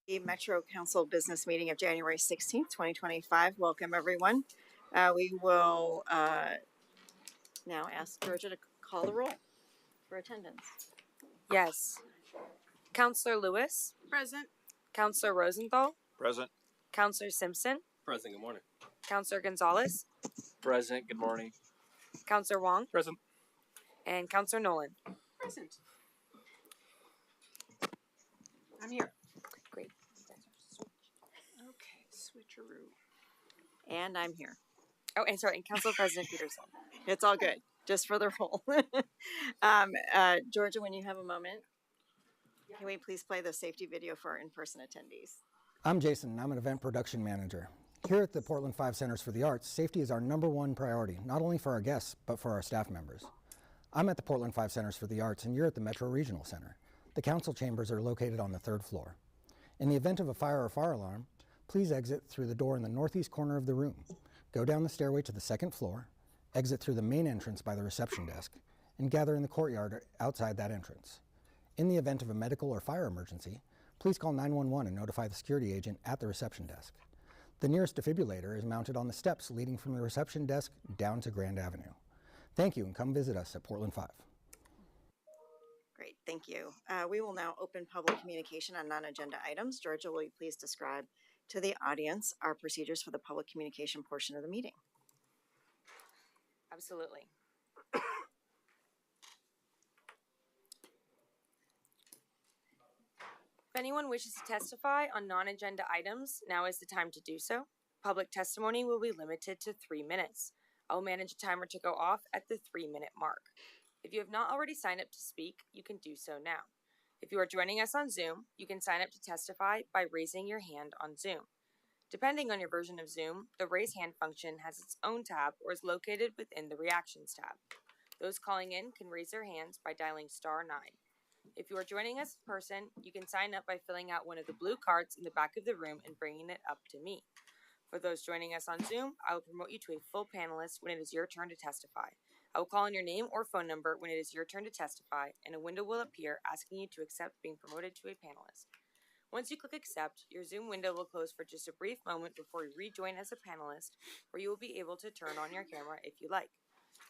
The Metro Council Business Meeting of January 16th, 2025. Welcome, everyone. We will now ask Georgia to call the roll for attendance. Yes. Counselor Lewis. Present. Counselor Rosenthal. Present. Counselor Simpson. Present. Good morning. Counselor Gonzalez. Present. Good morning. Counselor Wong. Present. And Counselor Nolan. Present. I'm here. Great. Okay, switcheroo. And I'm here. Oh, and sorry, and Council President Peterson. It's all good, just for the roll. Georgia, when you have a moment, can we please play the safety video for our in-person attendees? I'm Jason, and I'm an event production manager. Here at the Portland 5 Centers for the Arts, safety is our #1 priority, not only for our guests, but for our staff members. I'm at the Portland 5 Centers for the Arts, and you're at the Metro Regional Center. The council chambers are located on the 3rd floor. In the event of a fire or fire alarm, please exit through the door in the northeast corner of the room. Go down the stairway to the 2nd floor, exit through the main entrance by the reception desk, and gather in the courtyard outside that entrance. In the event of a medical or fire emergency, please call 911 and notify the security agent at the reception desk. The nearest defibrillator is mounted on the steps leading from the reception desk down to Grand Avenue. Thank you, and come visit us at Portland 5. Great, thank you. We will now open public communication on non-agenda items. Georgia, will you please describe to the audience our procedures for the public communication portion of the meeting? Absolutely. If anyone wishes to testify on non-agenda items, now is the time to do so. Public testimony will be limited to 3 minutes. I will manage a timer to go off at the 3-minute mark. If you have not already signed up to speak, you can do so now. If you are joining us on Zoom, you can sign up to testify by raising your hand on Zoom. Depending on your version of Zoom, the raise hand function has its own tab or is located within the reactions tab. Those calling in can raise their hands by dialing *9. If you are joining us in person, you can sign up by filling out one of the blue cards in the back of the room and bringing it up to me. For those joining us on Zoom, I will promote you to a full panelist when it is your turn to testify. I will call on your name or phone number when it is your turn to testify, and a window will appear asking you to accept being promoted to a panelist. Once you click accept, your Zoom window will close for just a brief moment before you rejoin as a panelist, where you will be able to turn on your camera if you like.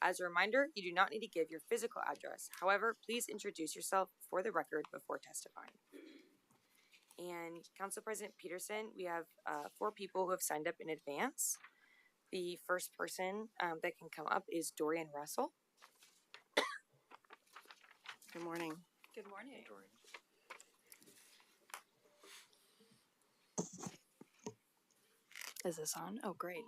As a reminder, you do not need to give your physical address. However, please introduce yourself for the record before testifying. And Council President Peterson, we have 4 people who have signed up in advance. The first person that can come up is Dorian Russell. Good morning. Good morning. Is this on? Oh, great.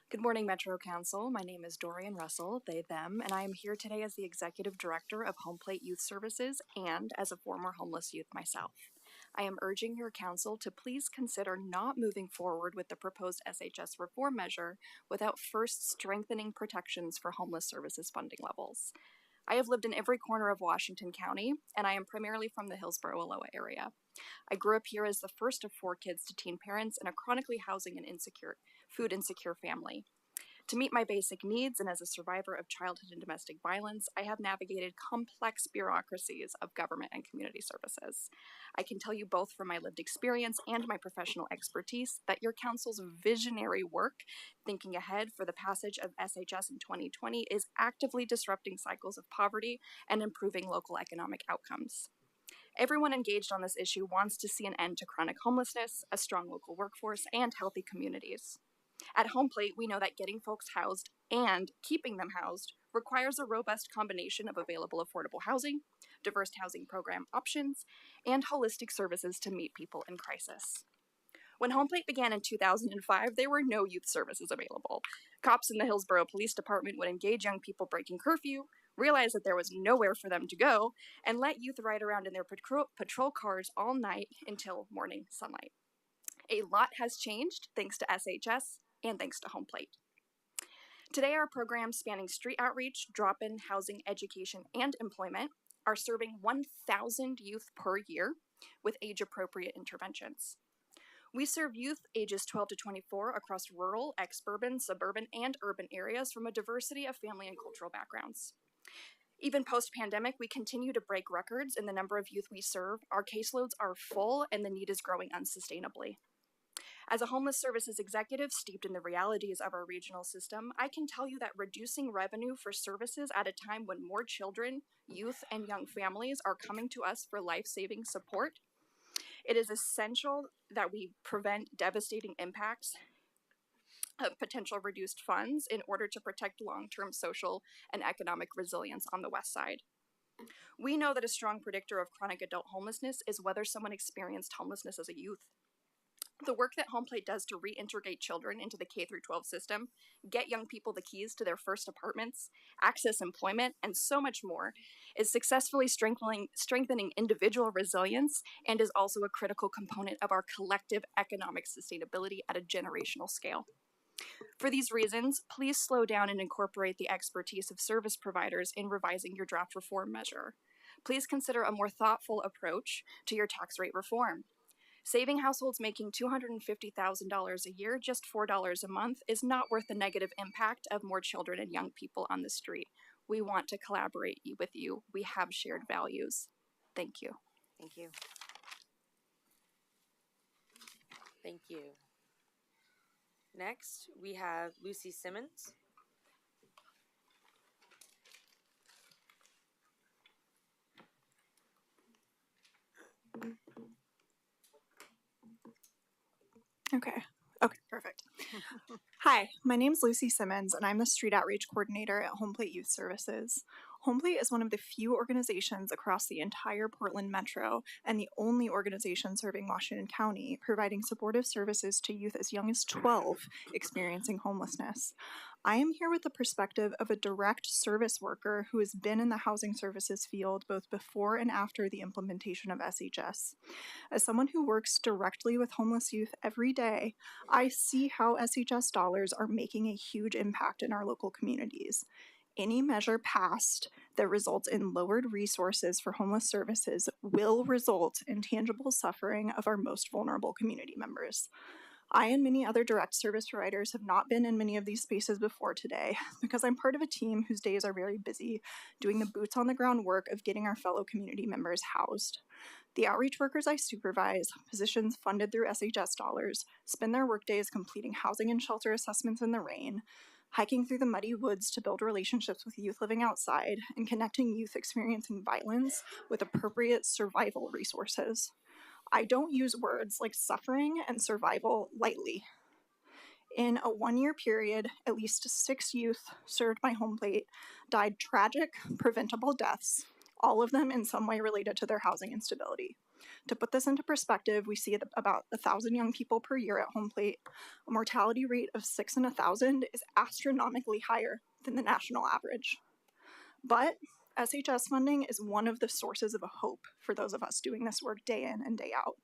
Good morning, Metro Council. My name is Dorian Russell, they, them, and I am here today as the Executive Director of Home Plate Youth Services and as a former homeless youth myself. I am urging your council to please consider not moving forward with the proposed SHS reform measure without first strengthening protections for homeless services funding levels. I have lived in every corner of Washington County, and I am primarily from the Hillsborough-Aloha area. I grew up here as the first of 4 kids to teen parents in a chronically housing and food insecure family. To meet my basic needs and as a survivor of childhood and domestic violence, I have navigated complex bureaucracies of government and community services. I can tell you both from my lived experience and my professional expertise that your council's visionary work, thinking ahead for the passage of SHS in 2020, is actively disrupting cycles of poverty and improving local economic outcomes. Everyone engaged on this issue wants to see an end to chronic homelessness, a strong local workforce, and healthy communities. At Home Plate, we know that getting folks housed and keeping them housed requires a robust combination of available affordable housing, diverse housing program options, and holistic services to meet people in crisis. When Home Plate began in 2005, there were no youth services available. Cops in the Hillsborough Police Department would engage young people breaking curfew, realize that there was nowhere for them to go, and let youth ride around in their patrol cars all night until morning sunlight. A lot has changed thanks to SHS and thanks to Home Plate. Today, our programs spanning street outreach, drop-in, housing, education, and employment are serving 1,000 youth per year with age-appropriate interventions. We serve youth ages 12 to 24 across rural, exurban, suburban, and urban areas from a diversity of family and cultural backgrounds. Even post-pandemic, we continue to break records in the number of youth we serve. Our caseloads are full and the need is growing unsustainably. As a homeless services executive steeped in the realities of our regional system, I can tell you that reducing revenue for services at a time when more children, youth, and young families are coming to us for life-saving support, it is essential that we prevent devastating impacts of potential reduced funds in order to protect long-term social and economic resilience on the West Side. We know that a strong predictor of chronic adult homelessness is whether someone experienced homelessness as a youth. The work that HomePlate does to reintegrate children into the K-12 system, get young people the keys to their first apartments, access employment, and so much more is successfully strengthening individual resilience and is also a critical component of our collective economic sustainability at a generational scale. For these reasons, please slow down and incorporate the expertise of service providers in revising your draft reform measure. Please consider a more thoughtful approach to your tax rate reform. Saving households making $250,000 a year just $4 a month is not worth the negative impact of more children and young people on the street. We want to collaborate with you. We have shared values. Thank you. Thank you. Thank you. Next, we have Lucy Simmons. Okay, perfect. Hi, my name is Lucy Simmons, and I'm the Street Outreach Coordinator at HomePlate Youth Services. HomePlate is one of the few organizations across the entire Portland Metro and the only organization serving Washington County, providing supportive services to youth as young as 12 experiencing homelessness. I am here with the perspective of a direct service worker who has been in the housing services field both before and after the implementation of SHS. As someone who works directly with homeless youth every day, I see how SHS dollars are making a huge impact in our local communities. Any measure passed that results in lowered resources for homeless services will result in tangible suffering of our most vulnerable community members. I and many other direct service providers have not been in many of these spaces before today because I'm part of a team whose days are very busy doing the boots on the ground work of getting our fellow community members housed. The outreach workers I supervise, positions funded through SHS dollars, spend their workdays completing housing and shelter assessments in the rain, hiking through the muddy woods to build relationships with youth living outside, and connecting youth experiencing violence with appropriate survival resources. I don't use words like suffering and survival lightly. In a 1-year period, at least 6 youth served by HomePlate died tragic, preventable deaths, all of them in some way related to their housing instability. To put this into perspective, we see about 1,000 young people per year at HomePlate. A mortality rate of 6 in 1,000 is astronomically higher than the national average. But SHS funding is one of the sources of hope for those of us doing this work day in and day out.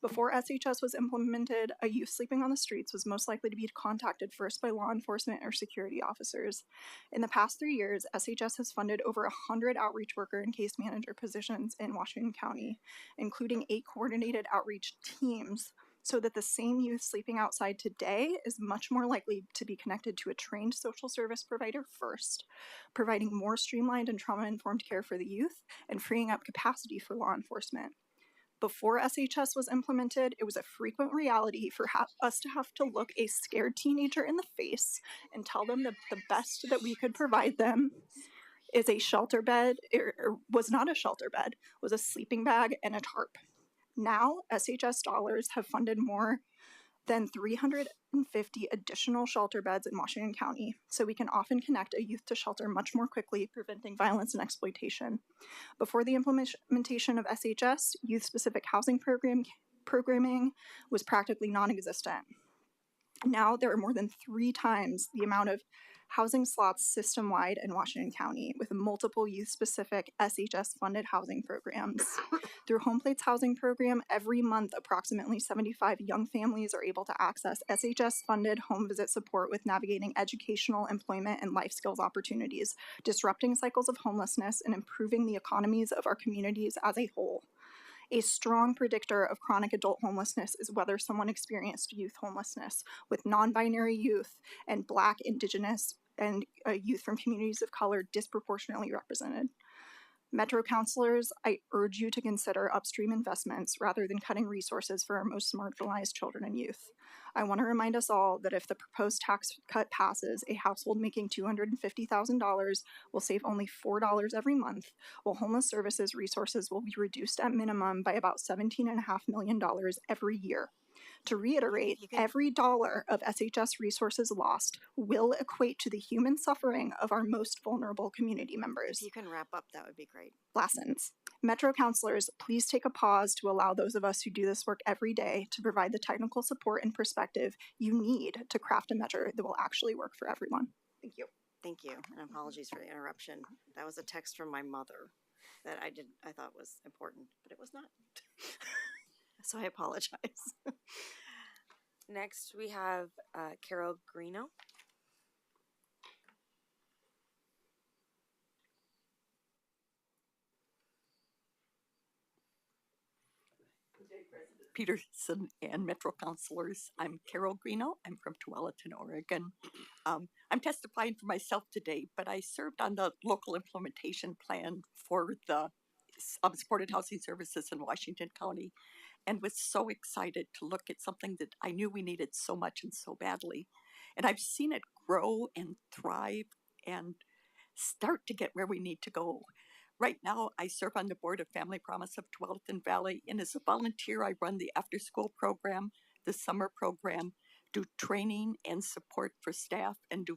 Before SHS was implemented, a youth sleeping on the streets was most likely to be contacted first by law enforcement or security officers. In the past 3 years, SHS has funded over 100 outreach worker and case manager positions in Washington County, including 8 coordinated outreach teams, so that the same youth sleeping outside today is much more likely to be connected to a trained social service provider first, providing more streamlined and trauma-informed care for the youth and freeing up capacity for law enforcement. Before SHS was implemented, it was a frequent reality for us to have to look a scared teenager in the face and tell them that the best that we could provide them is a shelter bed, or was not a shelter bed, was a sleeping bag and a tarp. Now, SHS dollars have funded more than 350 additional shelter beds in Washington County, so we can often connect a youth to shelter much more quickly, preventing violence and exploitation. Before the implementation of SHS, youth-specific housing programming was practically non-existent. Now there are more than 3 times the amount of housing slots system-wide in Washington County, with multiple youth-specific SHS-funded housing programs. Through HomePlate's housing program, every month approximately 75 young families are able to access SHS-funded home visit support with navigating educational, employment, and life skills opportunities, disrupting cycles of homelessness, and improving the economies of our communities as a whole. A strong predictor of chronic adult homelessness is whether someone experienced youth homelessness, with non-binary youth and Black, Indigenous, and youth from communities of color disproportionately represented. Metro councilors, I urge you to consider upstream investments rather than cutting resources for our most marginalized children and youth. I want to remind us all that if the proposed tax cut passes, a household making $250,000 will save only $4 every month, while homeless services resources will be reduced at minimum by about $17.5 million every year. To reiterate, every dollar of SHS resources lost will equate to the human suffering of our most vulnerable community members. If you can wrap up, that would be great. Lessons. Metro counselors, please take a pause to allow those of us who do this work every day to provide the technical support and perspective you need to craft a measure that will actually work for everyone. Thank you. Thank you, and apologies for the interruption. That was a text from my mother that I thought was important, but it was not. So I apologize. Next, we have Carol Greeno. Peterson and Metro Councilors. I'm Carol Greeno. I'm from Tualatin, Oregon. I'm testifying for myself today, but I served on the local implementation plan for the supported housing services in Washington County and was so excited to look at something that I knew we needed so much and so badly. And I've seen it grow and thrive and start to get where we need to go. Right now, I serve on the board of Family Promise of Tualatin Valley, and as a volunteer, I run the after-school program, the summer program, do training and support for staff, and do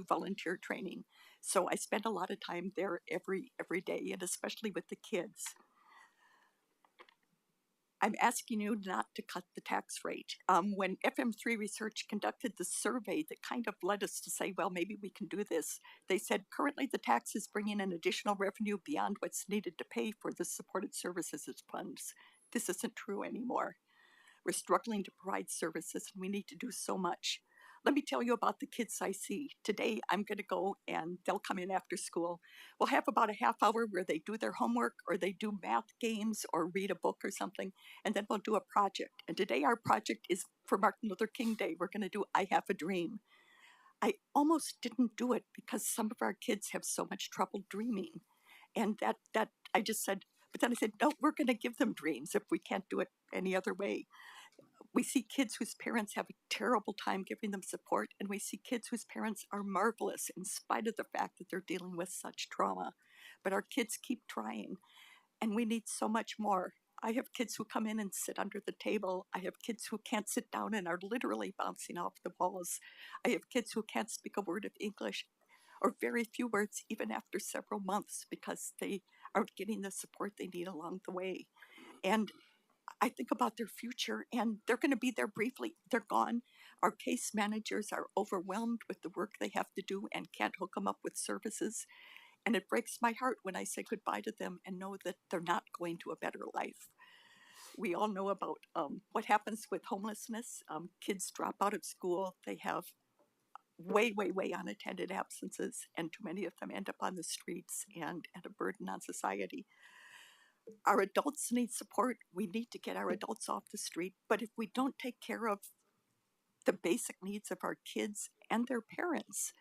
volunteer training. So I spend a lot of time there every day, and especially with the kids. I'm asking you not to cut the tax rate. When FM3 Research conducted the survey that kind of led us to say, well, maybe we can do this, they said currently the tax is bringing in additional revenue beyond what's needed to pay for the supported services funds. This isn't true anymore. We're struggling to provide services and we need to do so much. Let me tell you about the kids I see. Today, I'm going to go and they'll come in after school. We'll have about a half hour where they do their homework or they do math games or read a book or something, and then we'll do a project. And today our project is for Martin Luther King Day. We're going to do I Have a Dream. I almost didn't do it because some of our kids have so much trouble dreaming. And that I just said, but then I said, no, we're going to give them dreams if we can't do it any other way. We see kids whose parents have a terrible time giving them support, and we see kids whose parents are marvelous in spite of the fact that they're dealing with such trauma. But our kids keep trying, and we need so much more. I have kids who come in and sit under the table. I have kids who can't sit down and are literally bouncing off the walls. I have kids who can't speak a word of English or very few words even after several months because they aren't getting the support they need along the way. And I think about their future, and they're going to be there briefly. They're gone. Our case managers are overwhelmed with the work they have to do and can't hook them up with services. And it breaks my heart when I say goodbye to them and know that they're not going to a better life. We all know about what happens with homelessness. Kids drop out of school. They have way unattended absences, and too many of them end up on the streets and a burden on society. Our adults need support. We need to get our adults off the street. But if we don't take care of the basic needs of our kids and their parents,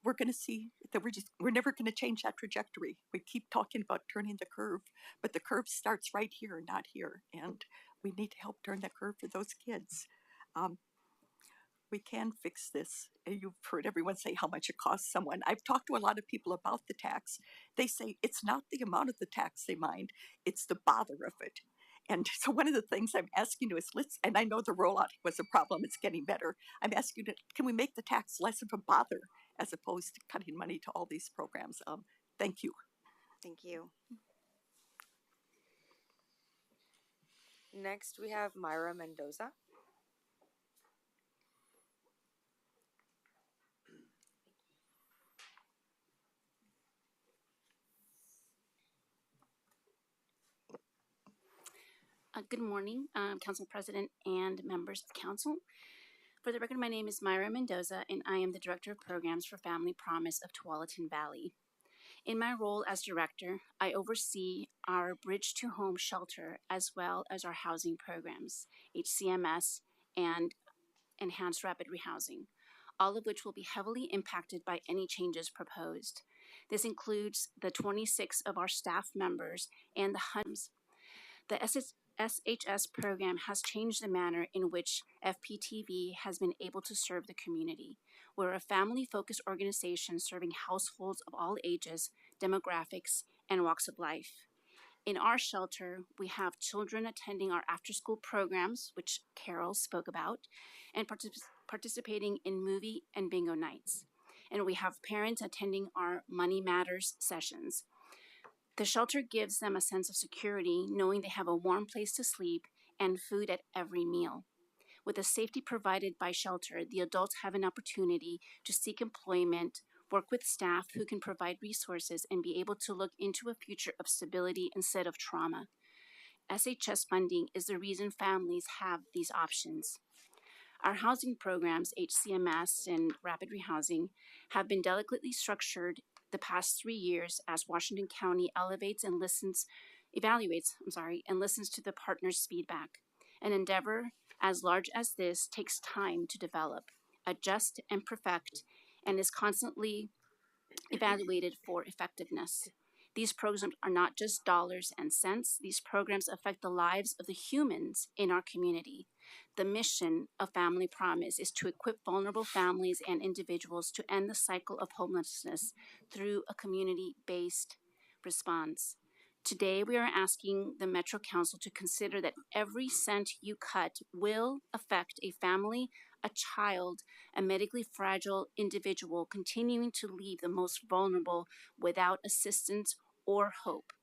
we're going to see that we're never going to change that trajectory. We keep talking about turning the curve, but the curve starts right here, not here. And we need to help turn the curve for those kids. We can fix this. You've heard everyone say how much it costs someone. I've talked to a lot of people about the tax. They say it's not the amount of the tax they mind, it's the bother of it. And so one of the things I'm asking you is and I know the rollout was a problem, it's getting better. I'm asking you, can we make the tax less of a bother as opposed to cutting money to all these programs? Thank you. Thank you. Next, we have Myra Mendoza. Good morning, Council President and members of Council. For the record, my name is Myra Mendoza, and I am the Director of Programs for Family Promise of Tualatin Valley. In my role as Director, I oversee our Bridge to Home shelter as well as our housing programs, HCMS and Enhanced Rapid Rehousing, all of which will be heavily impacted by any changes proposed. This includes the 26 of our staff members and the hundreds. The SHS program has changed the manner in which FPTV has been able to serve the community. We're a family-focused organization serving households of all ages, demographics, and walks of life. In our shelter, we have children attending our after-school programs, which Carol spoke about, and participating in movie and bingo nights. And we have parents attending our Money Matters sessions. The shelter gives them a sense of security, knowing they have a warm place to sleep and food at every meal. With the safety provided by shelter, the adults have an opportunity to seek employment, work with staff who can provide resources, and be able to look into a future of stability instead of trauma. SHS funding is the reason families have these options. Our housing programs, HCMS and Rapid Rehousing, have been delicately structured the past 3 years as Washington County evaluates and listens to the partners' feedback. An endeavor as large as this takes time to develop, adjust, and perfect, and is constantly evaluated for effectiveness. These programs are not just dollars and cents. These programs affect the lives of the humans in our community. The mission of Family Promise is to equip vulnerable families and individuals to end the cycle of homelessness through a community-based response. Today, we are asking the Metro Council to consider that every cent you cut will affect a family, a child, a medically fragile individual continuing to leave the most vulnerable without assistance or hope.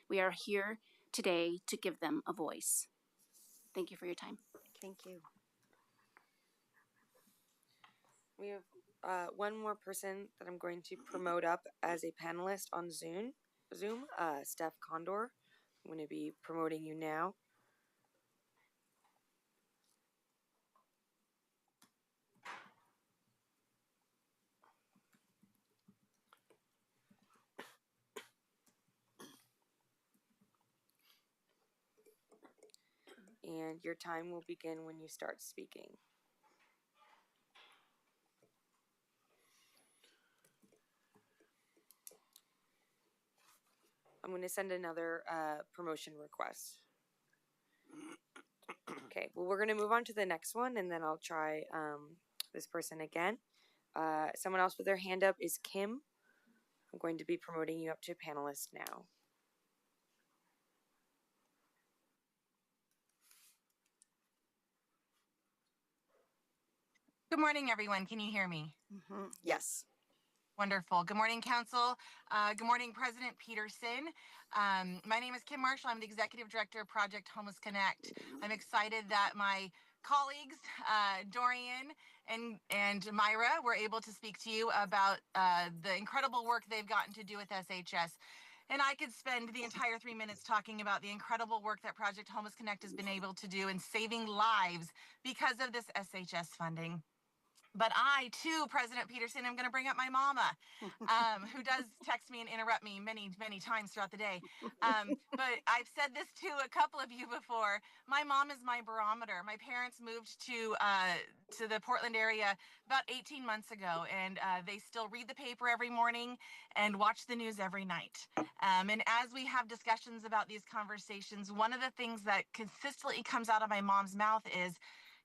We are here today to give them a voice. Thank you for your time. Thank you. We have one more person that I'm going to promote up as a panelist on Zoom, Steph Condor. I'm going to be promoting you now. And your time will begin when you start speaking. I'm going to send another promotion request. Okay, well, we're going to move on to the next one, and then I'll try this person again. Someone else with their hand up is Kim. I'm going to be promoting you up to panelist now. Good morning, everyone. Can you hear me? Mm-hmm. Yes. Wonderful. Good morning, Council. Good morning, President Peterson. My name is Kim Marshall. I'm the Executive Director of Project Homeless Connect. I'm excited that my colleagues, Dorian and Myra, were able to speak to you about the incredible work they've gotten to do with SHS. And I could spend the entire 3 minutes talking about the incredible work that Project Homeless Connect has been able to do in saving lives because of this SHS funding. But I, too, President Peterson, am going to bring up my mama, who does text me and interrupt me many, many times throughout the day. But I've said this to a couple of you before. My mom is my barometer. My parents moved to the Portland area about 18 months ago, and they still read the paper every morning and watch the news every night. And as we have discussions about these conversations, one of the things that consistently comes out of my mom's mouth is,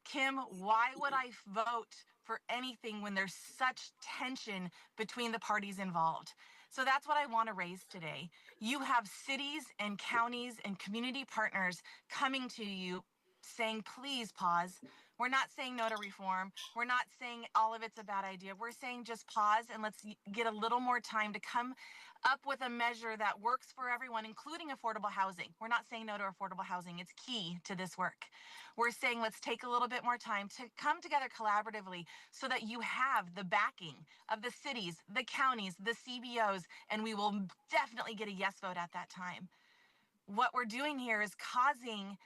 Kim, why would I vote for anything when there's such tension between the parties involved? So that's what I want to raise today. You have cities and counties and community partners coming to you saying, please pause. We're not saying no to reform. We're not saying all of it's a bad idea. We're saying just pause and let's get a little more time to come up with a measure that works for everyone, including affordable housing. We're not saying no to affordable housing. It's key to this work. We're saying let's take a little bit more time to come together collaboratively so that you have the backing of the cities, the counties, the CBOs, and we will definitely get a yes vote at that time. What we're doing here is causing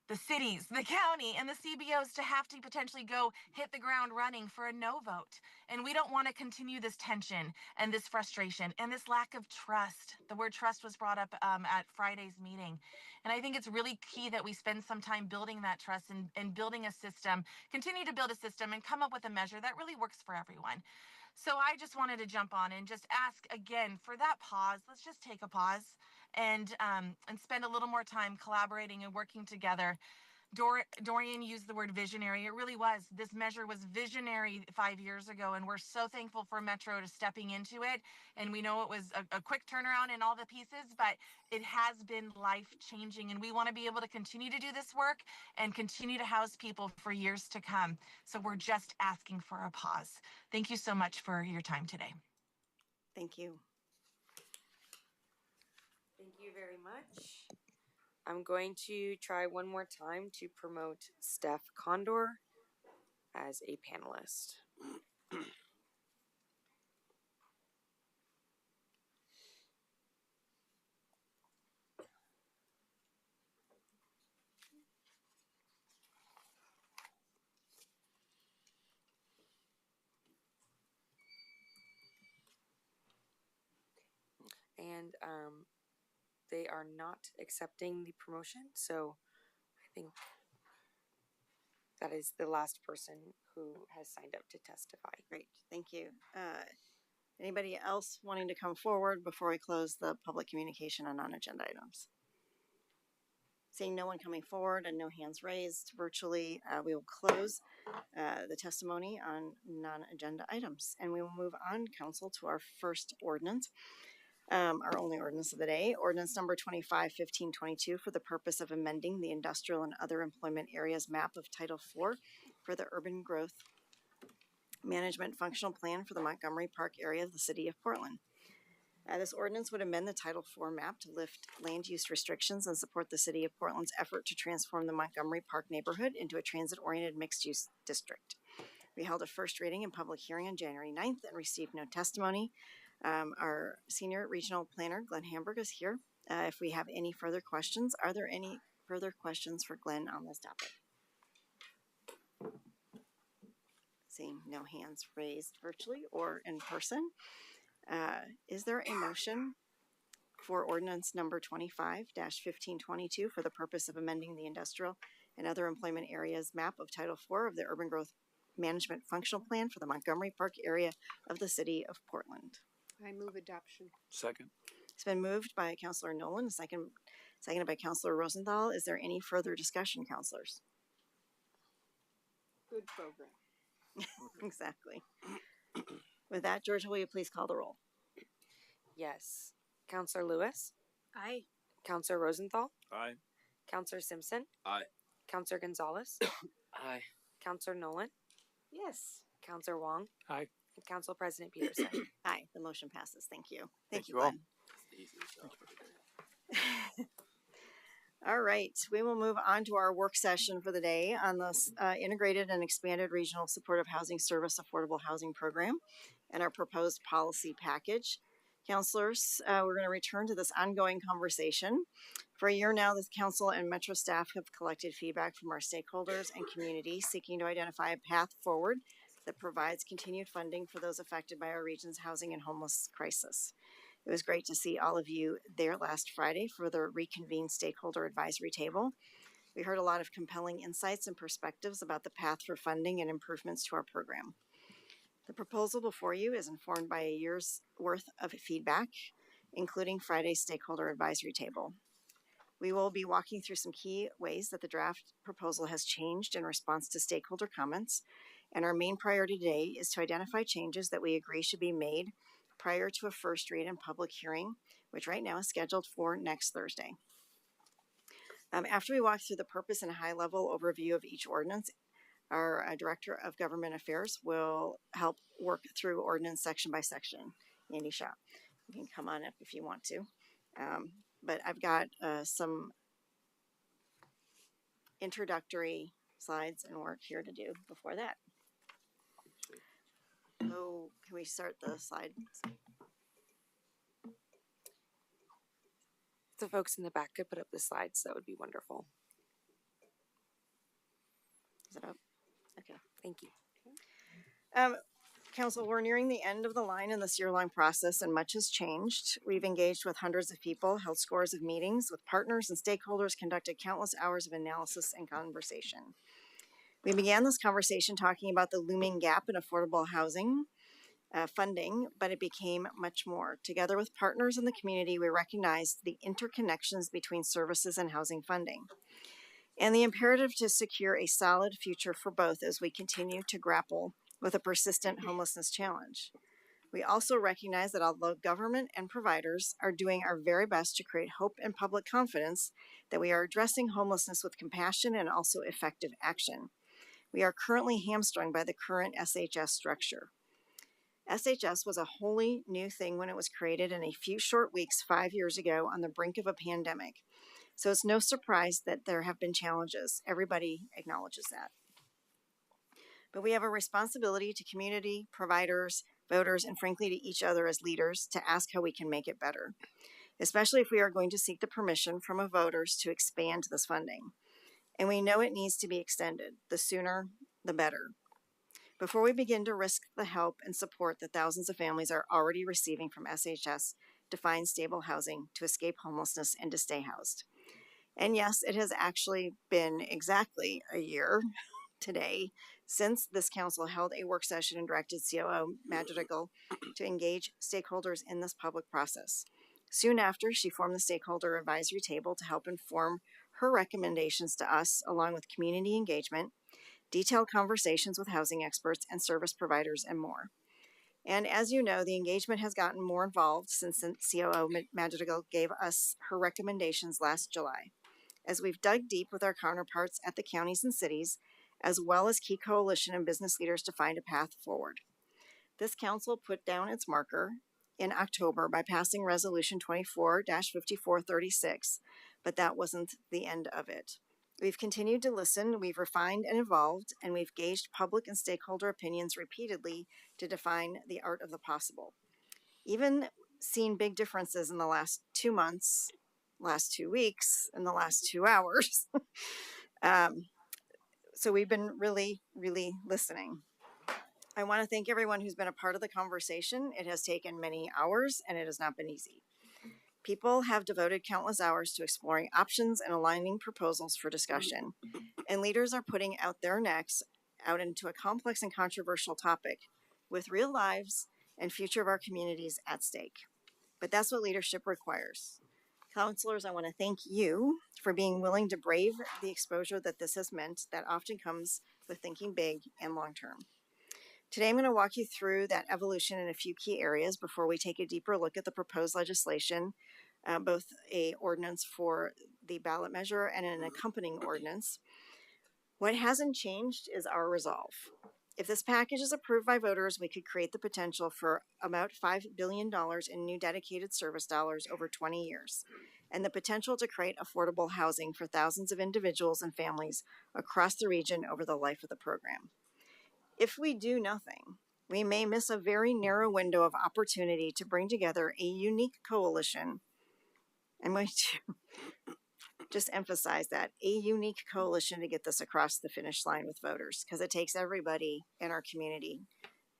the cities, the county, and the CBOs to have to potentially go hit the ground running for a no vote. And we don't want to continue this tension and this frustration and this lack of trust. The word trust was brought up at Friday's meeting. And I think it's really key that we spend some time building that trust and building a system, continue to build a system and come up with a measure that really works for everyone. So I just wanted to jump on and just ask again for that pause. Let's just take a pause and spend a little more time collaborating and working together. Dorian used the word visionary. It really was. This measure was visionary 5 years ago, and we're so thankful for Metro to stepping into it. And we know it was a quick turnaround in all the pieces, but it has been life changing. And we want to be able to continue to do this work and continue to house people for years to come. So we're just asking for a pause. Thank you so much for your time today. Thank you. Thank you very much. I'm going to try one more time to promote Steph Condor as a panelist. And they are not accepting the promotion, so I think that is the last person who has signed up to testify. Great, thank you. Anybody else wanting to come forward before we close the public communication on non-agenda items? Seeing no one coming forward and no hands raised virtually, we will close the testimony on non-agenda items. And we will move on, council, to our first ordinance, our only ordinance of the day, ordinance number 25-1522, for the purpose of amending the industrial and other employment areas map of Title IV for the urban growth management functional plan for the Montgomery Park area of the city of Portland. This ordinance would amend the Title IV map to lift land use restrictions and support the city of Portland's effort to transform the Montgomery Park neighborhood into a transit-oriented mixed-use district. We held a first reading and public hearing on January 9th and received no testimony. Our senior regional planner, Glenn Hamburg, is here. If we have any further questions, are there any further questions for Glenn on this topic? Seeing no hands raised virtually or in person. Is there a motion for ordinance number 25-1522 for the purpose of amending the industrial and other employment areas map of Title IV of the Urban Growth Management Functional Plan for the Montgomery Park area of the city of Portland? I move adoption. Second. It's been moved by Councilor Nolan, seconded by Councilor Rosenthal. Is there any further discussion, councilors? Good program. Exactly. With that, Georgia, will you please call the roll? Yes. Counselor Lewis? Aye. Counselor Rosenthal? Aye. Counselor Simpson? Aye. Counselor Gonzalez? Aye. Counselor Nolan? Yes. Counselor Wong? Aye. And Council President Peterson. Aye, the motion passes. Thank you. Thank you, you all. Glenn. All right, we will move on to our work session for the day on this integrated and expanded regional supportive housing service affordable housing program and our proposed policy package. Counselors, we're going to return to this ongoing conversation. For a year now, the council and Metro staff have collected feedback from our stakeholders and community seeking to identify a path forward that provides continued funding for those affected by our region's housing and homeless crisis. It was great to see all of you there last Friday for the reconvened stakeholder advisory table. We heard a lot of compelling insights and perspectives about the path for funding and improvements to our program. The proposal before you is informed by a year's worth of feedback, including Friday's stakeholder advisory table. We will be walking through some key ways that the draft proposal has changed in response to stakeholder comments, and our main priority today is to identify changes that we agree should be made prior to a first read and public hearing, which right now is scheduled for next Thursday. After we walk through the purpose and high-level overview of each ordinance, our Director of Government Affairs will help work through ordinance section by section. Andy Shaw, you can come on up if you want to. But I've got some introductory slides and work here to do before that. So can we start the slides? If the folks in the back could put up the slides, that would be wonderful. Is it up? Okay. Thank you. Council, we're nearing the end of the line in this year-long process and much has changed. We've engaged with hundreds of people, held scores of meetings with partners and stakeholders, conducted countless hours of analysis and conversation. We began this conversation talking about the looming gap in affordable housing funding, but it became much more. Together with partners in the community, we recognized the interconnections between services and housing funding, and the imperative to secure a solid future for both as we continue to grapple with a persistent homelessness challenge. We also recognize that although government and providers are doing our very best to create hope and public confidence that we are addressing homelessness with compassion and also effective action, we are currently hamstrung by the current SHS structure. SHS was a wholly new thing when it was created in a few short weeks 5 years ago on the brink of a pandemic. So it's no surprise that there have been challenges. Everybody acknowledges that. But we have a responsibility to community, providers, voters, and frankly to each other as leaders to ask how we can make it better, especially if we are going to seek the permission from our voters to expand this funding. And we know it needs to be extended. The sooner, the better. Before we begin to risk the help and support that thousands of families are already receiving from SHS to find stable housing, to escape homelessness, and to stay housed. And yes, it has actually been exactly a year today since this council held a work session and directed COO Madrigal to engage stakeholders in this public process. Soon after, she formed the stakeholder advisory table to help inform her recommendations to us, along with community engagement, detailed conversations with housing experts and service providers, and more. And as you know, the engagement has gotten more involved since COO Madrigal gave us her recommendations last July. As we've dug deep with our counterparts at the counties and cities, as well as key coalition and business leaders to find a path forward. This council put down its marker in October by passing Resolution 24-5436, but that wasn't the end of it. We've continued to listen, we've refined and evolved, and we've gauged public and stakeholder opinions repeatedly to define the art of the possible. Even seen big differences in the last 2 months, last 2 weeks, and the last 2 hours. So we've been really, really listening. I want to thank everyone who's been a part of the conversation. It has taken many hours and it has not been easy. People have devoted countless hours to exploring options and aligning proposals for discussion. And leaders are putting out their necks out into a complex and controversial topic with real lives and future of our communities at stake. But that's what leadership requires. Counselors, I want to thank you for being willing to brave the exposure that this has meant that often comes with thinking big and long term. Today, I'm going to walk you through that evolution in a few key areas before we take a deeper look at the proposed legislation, both a ordinance for the ballot measure and an accompanying ordinance. What hasn't changed is our resolve. If this package is approved by voters, we could create the potential for about $5 billion in new dedicated service dollars over 20 years, and the potential to create affordable housing for thousands of individuals and families across the region over the life of the program. If we do nothing, we may miss a very narrow window of opportunity to bring together a unique coalition. I'm going to just emphasize that, a unique coalition to get this across the finish line with voters, because it takes everybody in our community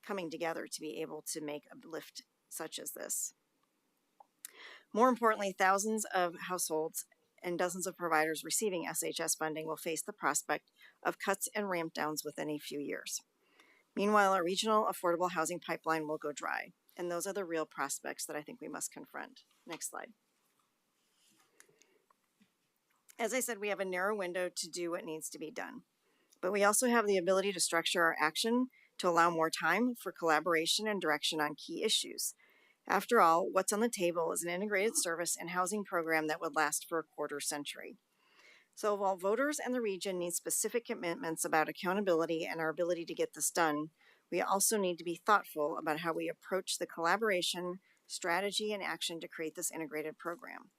coming together to be able to make a lift such as this. More importantly, thousands of households and dozens of providers receiving SHS funding will face the prospect of cuts and ramp downs within a few years. Meanwhile, our regional affordable housing pipeline will go dry, and those are the real prospects that I think we must confront. Next slide. As I said, we have a narrow window to do what needs to be done, but we also have the ability to structure our action to allow more time for collaboration and direction on key issues. After all, what's on the table is an integrated service and housing program that would last for a quarter century. So while voters and the region need specific commitments about accountability and our ability to get this done, we also need to be thoughtful about how we approach the collaboration, strategy, and action to create this integrated program.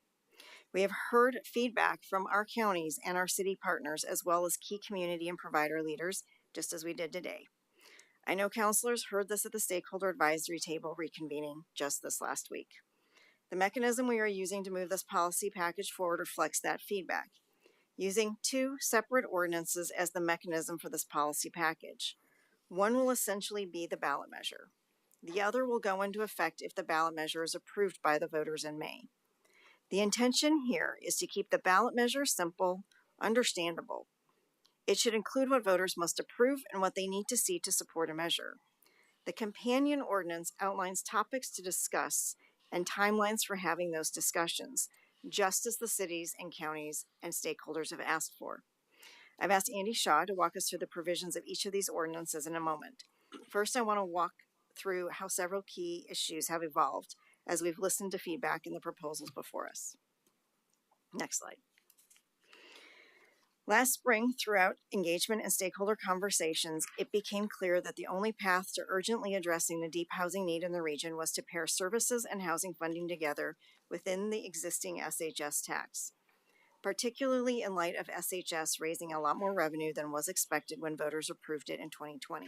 We have heard feedback from our counties and our city partners, as well as key community and provider leaders, just as we did today. I know counselors heard this at the stakeholder advisory table reconvening just this last week. The mechanism we are using to move this policy package forward reflects that feedback, using 2 separate ordinances as the mechanism for this policy package. One will essentially be the ballot measure. The other will go into effect if the ballot measure is approved by the voters in May. The intention here is to keep the ballot measure simple, understandable. It should include what voters must approve and what they need to see to support a measure. The companion ordinance outlines topics to discuss and timelines for having those discussions, just as the cities and counties and stakeholders have asked for. I've asked Andy Shaw to walk us through the provisions of each of these ordinances in a moment. First, I want to walk through how several key issues have evolved as we've listened to feedback in the proposals before us. Next slide. Last spring, throughout engagement and stakeholder conversations, it became clear that the only path to urgently addressing the deep housing need in the region was to pair services and housing funding together within the existing SHS tax, particularly in light of SHS raising a lot more revenue than was expected when voters approved it in 2020.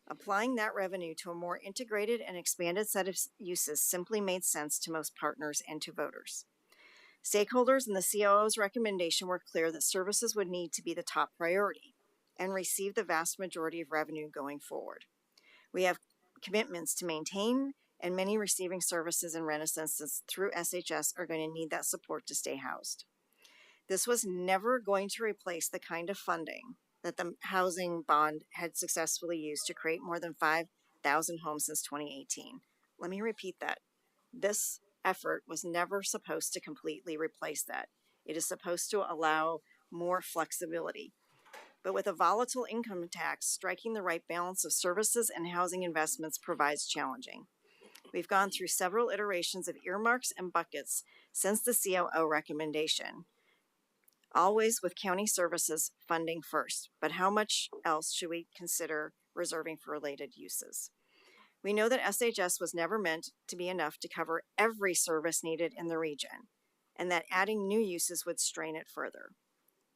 Applying that revenue to a more integrated and expanded set of uses simply made sense to most partners and to voters. Stakeholders in the COO's recommendation were clear that services would need to be the top priority and receive the vast majority of revenue going forward. We have commitments to maintain, and many receiving services and rent assistance through SHS are going to need that support to stay housed. This was never going to replace the kind of funding that the housing bond had successfully used to create more than 5,000 homes since 2018. Let me repeat that. This effort was never supposed to completely replace that. It is supposed to allow more flexibility. But with a volatile income tax, striking the right balance of services and housing investments provides challenging. We've gone through several iterations of earmarks and buckets since the COO recommendation, always with county services funding first. But how much else should we consider reserving for related uses? We know that SHS was never meant to be enough to cover every service needed in the region, and that adding new uses would strain it further.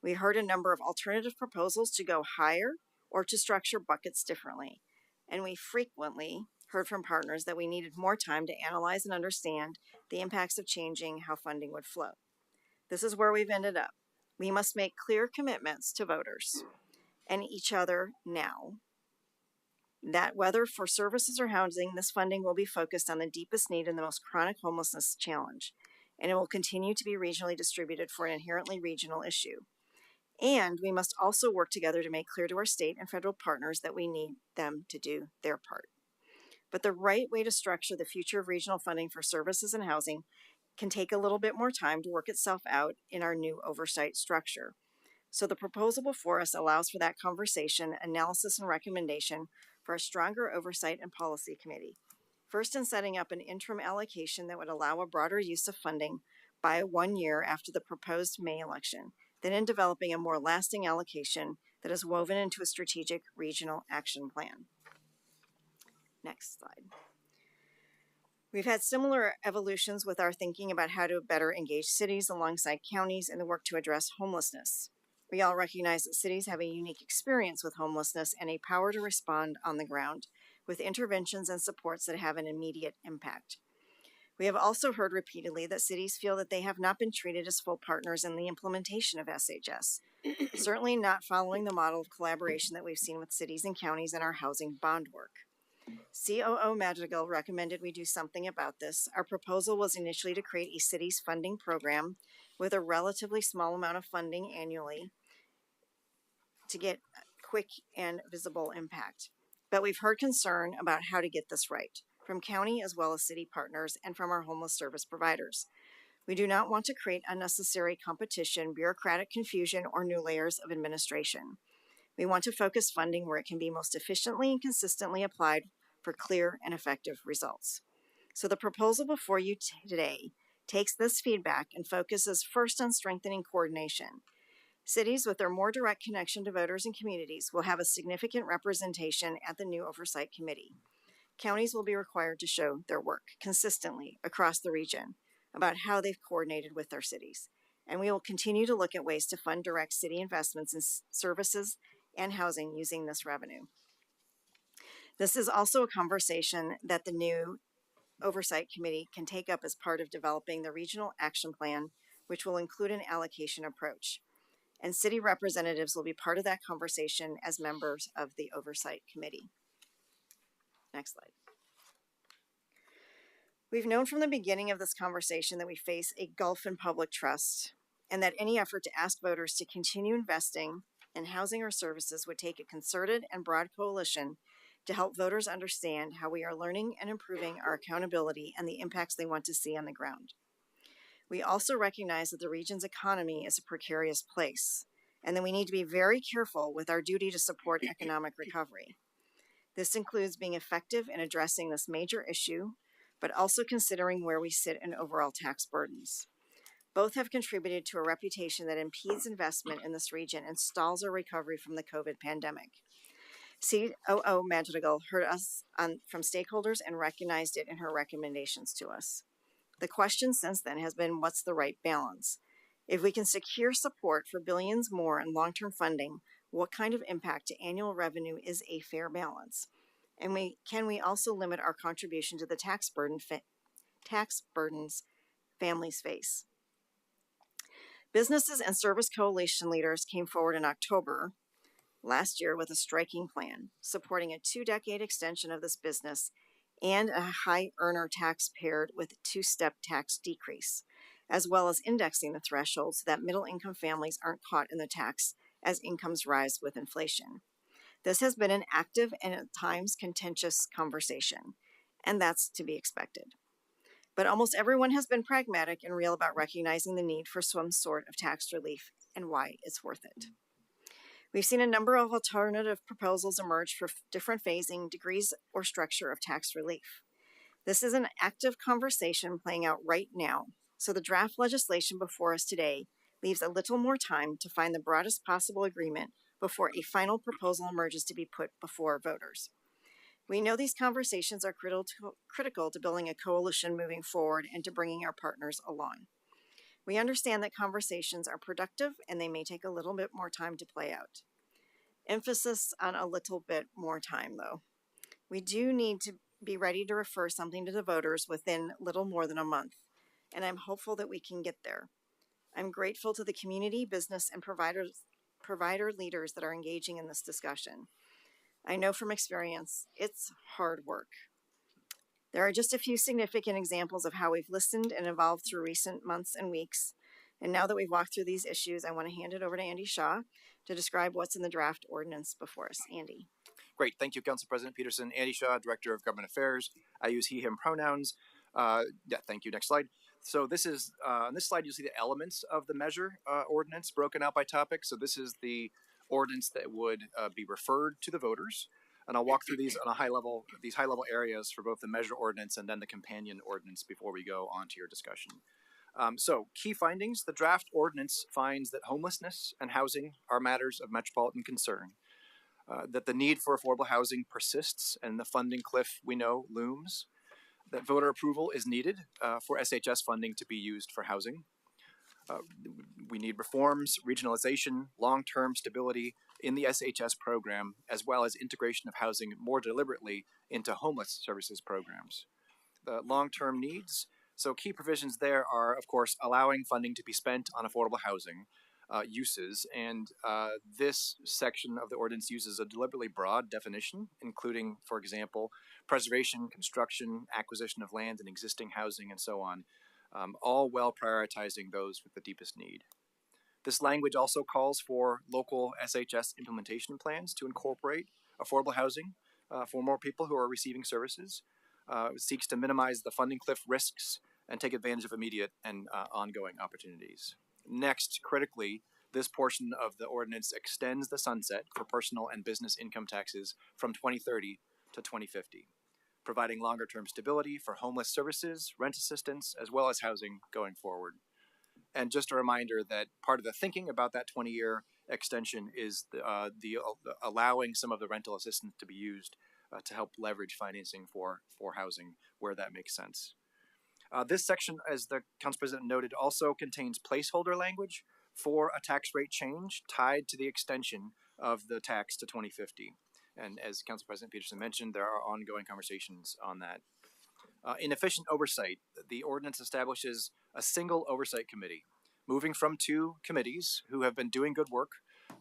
We heard a number of alternative proposals to go higher or to structure buckets differently, and we frequently heard from partners that we needed more time to analyze and understand the impacts of changing how funding would flow. This is where we've ended up. We must make clear commitments to voters and each other now, that whether for services or housing, this funding will be focused on the deepest need and the most chronic homelessness challenge, and it will continue to be regionally distributed for an inherently regional issue. And we must also work together to make clear to our state and federal partners that we need them to do their part. But the right way to structure the future of regional funding for services and housing can take a little bit more time to work itself out in our new oversight structure. So the proposal before us allows for that conversation, analysis, and recommendation for a stronger oversight and policy committee. First, in setting up an interim allocation that would allow a broader use of funding by 1 year after the proposed May election, then in developing a more lasting allocation that is woven into a strategic regional action plan. Next slide. We've had similar evolutions with our thinking about how to better engage cities alongside counties in the work to address homelessness. We all recognize that cities have a unique experience with homelessness and a power to respond on the ground with interventions and supports that have an immediate impact. We have also heard repeatedly that cities feel that they have not been treated as full partners in the implementation of SHS, certainly not following the model of collaboration that we've seen with cities and counties in our housing bond work. COO Madrigal recommended we do something about this. Our proposal was initially to create a cities funding program with a relatively small amount of funding annually to get quick and visible impact. But we've heard concern about how to get this right from county as well as city partners and from our homeless service providers. We do not want to create unnecessary competition, bureaucratic confusion, or new layers of administration. We want to focus funding where it can be most efficiently and consistently applied for clear and effective results. So the proposal before you today takes this feedback and focuses first on strengthening coordination. Cities with their more direct connection to voters and communities will have a significant representation at the new oversight committee. Counties will be required to show their work consistently across the region about how they've coordinated with their cities. And we will continue to look at ways to fund direct city investments in services and housing using this revenue. This is also a conversation that the new Oversight Committee can take up as part of developing the regional action plan, which will include an allocation approach. And city representatives will be part of that conversation as members of the Oversight Committee. Next slide. We've known from the beginning of this conversation that we face a gulf in public trust, and that any effort to ask voters to continue investing in housing or services would take a concerted and broad coalition to help voters understand how we are learning and improving our accountability and the impacts they want to see on the ground. We also recognize that the region's economy is a precarious place, and that we need to be very careful with our duty to support economic recovery. This includes being effective in addressing this major issue, but also considering where we sit in overall tax burdens. Both have contributed to a reputation that impedes investment in this region and stalls our recovery from the COVID pandemic. COO Madrigal heard us from stakeholders and recognized it in her recommendations to us. The question since then has been, what's the right balance? If we can secure support for billions more in long-term funding, what kind of impact to annual revenue is a fair balance? And can we also limit our contribution to the tax burdens families face? Businesses and service coalition leaders came forward in October last year with a striking plan, supporting a 2-decade extension of this business and a high earner tax paired with 2-step tax decrease, as well as indexing the threshold so that middle income families aren't caught in the tax as incomes rise with inflation. This has been an active and at times contentious conversation, and that's to be expected. But almost everyone has been pragmatic and real about recognizing the need for some sort of tax relief and why it's worth it. We've seen a number of alternative proposals emerge for different phasing, degrees, or structure of tax relief. This is an active conversation playing out right now, so the draft legislation before us today leaves a little more time to find the broadest possible agreement before a final proposal emerges to be put before voters. We know these conversations are critical to building a coalition moving forward and to bringing our partners along. We understand that conversations are productive and they may take a little bit more time to play out. Emphasis on a little bit more time, though. We do need to be ready to refer something to the voters within little more than a month, and I'm hopeful that we can get there. I'm grateful to the community, business, and provider leaders that are engaging in this discussion. I know from experience, it's hard work. There are just a few significant examples of how we've listened and evolved through recent months and weeks. And now that we've walked through these issues, I want to hand it over to Andy Shaw to describe what's in the draft ordinance before us. Andy. Great. Thank you, Council President Peterson. Andy Shaw, Director of Government Affairs. I use he, him pronouns. Thank you. Next slide. So this is, on this slide, you'll see the elements of the measure ordinance broken out by topic. So this is the ordinance that would be referred to the voters. And I'll walk through these on a high level areas for both the measure ordinance and then the companion ordinance before we go on to your discussion. So key findings, the draft ordinance finds that homelessness and housing are matters of metropolitan concern, that the need for affordable housing persists and the funding cliff we know looms, that voter approval is needed for SHS funding to be used for housing. We need reforms, regionalization, long-term stability in the SHS program, as well as integration of housing more deliberately into homeless services programs. The long-term needs, so key provisions there are, of course, allowing funding to be spent on affordable housing uses, and this section of the ordinance uses a deliberately broad definition, including, for example, preservation, construction, acquisition of land and existing housing, and so on, all while prioritizing those with the deepest need. This language also calls for local SHS implementation plans to incorporate affordable housing for more people who are receiving services. It seeks to minimize the funding cliff risks and take advantage of immediate and ongoing opportunities. Next, critically, this portion of the ordinance extends the sunset for personal and business income taxes from 2030 to 2050, providing longer-term stability for homeless services, rent assistance, as well as housing going forward. And just a reminder that part of the thinking about that 20-year extension is the allowing some of the rental assistance to be used to help leverage financing for housing where that makes sense. This section, as the Council President noted, also contains placeholder language for a tax rate change tied to the extension of the tax to 2050. And as Council President Peterson mentioned, there are ongoing conversations on that. In efficient oversight, the ordinance establishes a single oversight committee, moving from 2 committees who have been doing good work,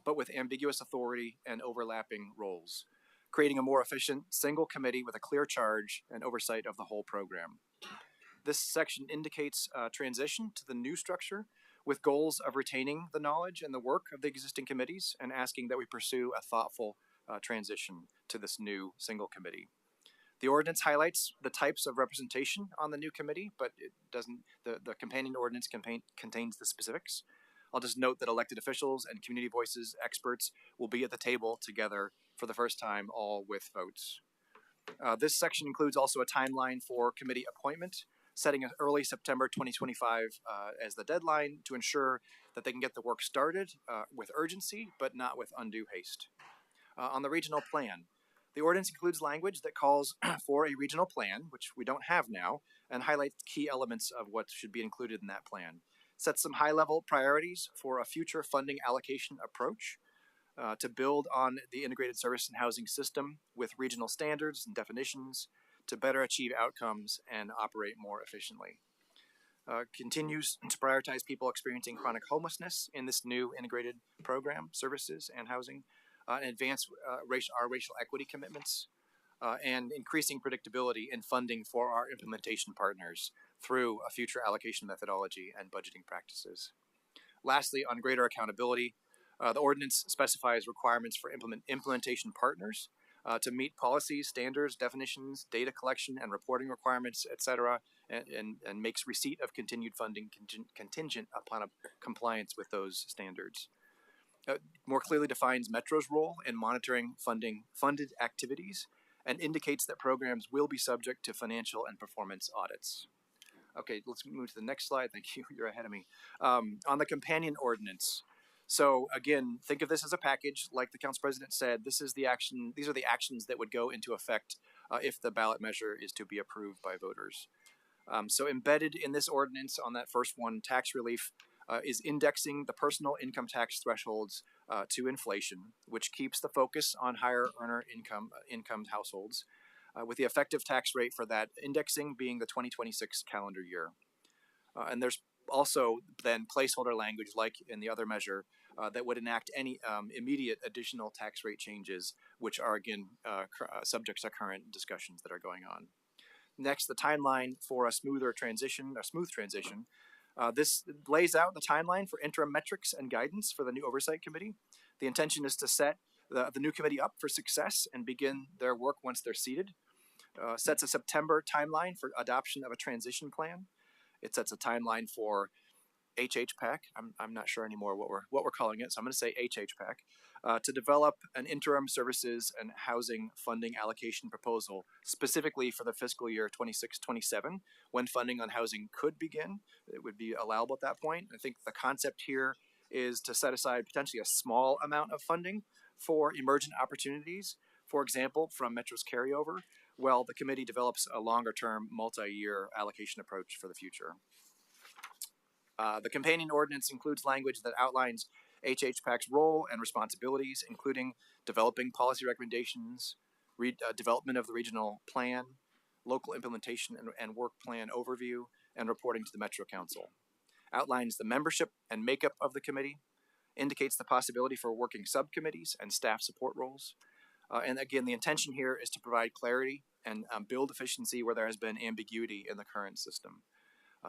but with ambiguous authority and overlapping roles, creating a more efficient single committee with a clear charge and oversight of the whole program. This section indicates a transition to the new structure with goals of retaining the knowledge and the work of the existing committees and asking that we pursue a thoughtful transition to this new single committee. The ordinance highlights the types of representation on the new committee, but it doesn't. The companion ordinance contains the specifics. I'll just note that elected officials and community voices experts will be at the table together for the first time, all with votes. This section includes also a timeline for committee appointment, setting early September 2025 as the deadline to ensure that they can get the work started with urgency, but not with undue haste. On the regional plan, the ordinance includes language that calls for a regional plan, which we don't have now, and highlights key elements of what should be included in that plan. Sets some high-level priorities for a future funding allocation approach to build on the integrated service and housing system with regional standards and definitions to better achieve outcomes and operate more efficiently. Continues to prioritize people experiencing chronic homelessness in this new integrated program, services and housing, and advance our racial equity commitments, and increasing predictability in funding for our implementation partners through a future allocation methodology and budgeting practices. Lastly, on greater accountability, the ordinance specifies requirements for implementation partners to meet policies, standards, definitions, data collection and reporting requirements, etc., and makes receipt of continued funding contingent upon compliance with those standards. More clearly defines Metro's role in monitoring funded activities and indicates that programs will be subject to financial and performance audits. Okay, let's move to the next slide. Thank you, you're ahead of me. On the companion ordinance. So again, think of this as a package. Like the Council President said, these are the actions that would go into effect if the ballot measure is to be approved by voters. So embedded in this ordinance on that first one, tax relief, is indexing the personal income tax thresholds to inflation, which keeps the focus on higher earner income households, with the effective tax rate for that indexing being the 2026 calendar year. And there's also then placeholder language like in the other measure that would enact any immediate additional tax rate changes, which are again subject to current discussions that are going on. Next, the timeline for a smooth transition. This lays out the timeline for interim metrics and guidance for the new Oversight Committee. The intention is to set the new committee up for success and begin their work once they're seated. Sets a September timeline for adoption of a transition plan. It sets a timeline for HHPAC. I'm not sure anymore what we're calling it, so I'm going to say HHPAC, to develop an interim services and housing funding allocation proposal specifically for the fiscal year 26-27, when funding on housing could begin. It would be allowable at that point. I think the concept here is to set aside potentially a small amount of funding for emergent opportunities, for example, from Metro's carryover, while the committee develops a longer-term, multi-year allocation approach for the future. The companion ordinance includes language that outlines HHPAC's role and responsibilities, including developing policy recommendations, development of the regional plan, local implementation and work plan overview, and reporting to the Metro Council. Outlines the membership and makeup of the committee, indicates the possibility for working subcommittees and staff support roles. And again, the intention here is to provide clarity and build efficiency where there has been ambiguity in the current system.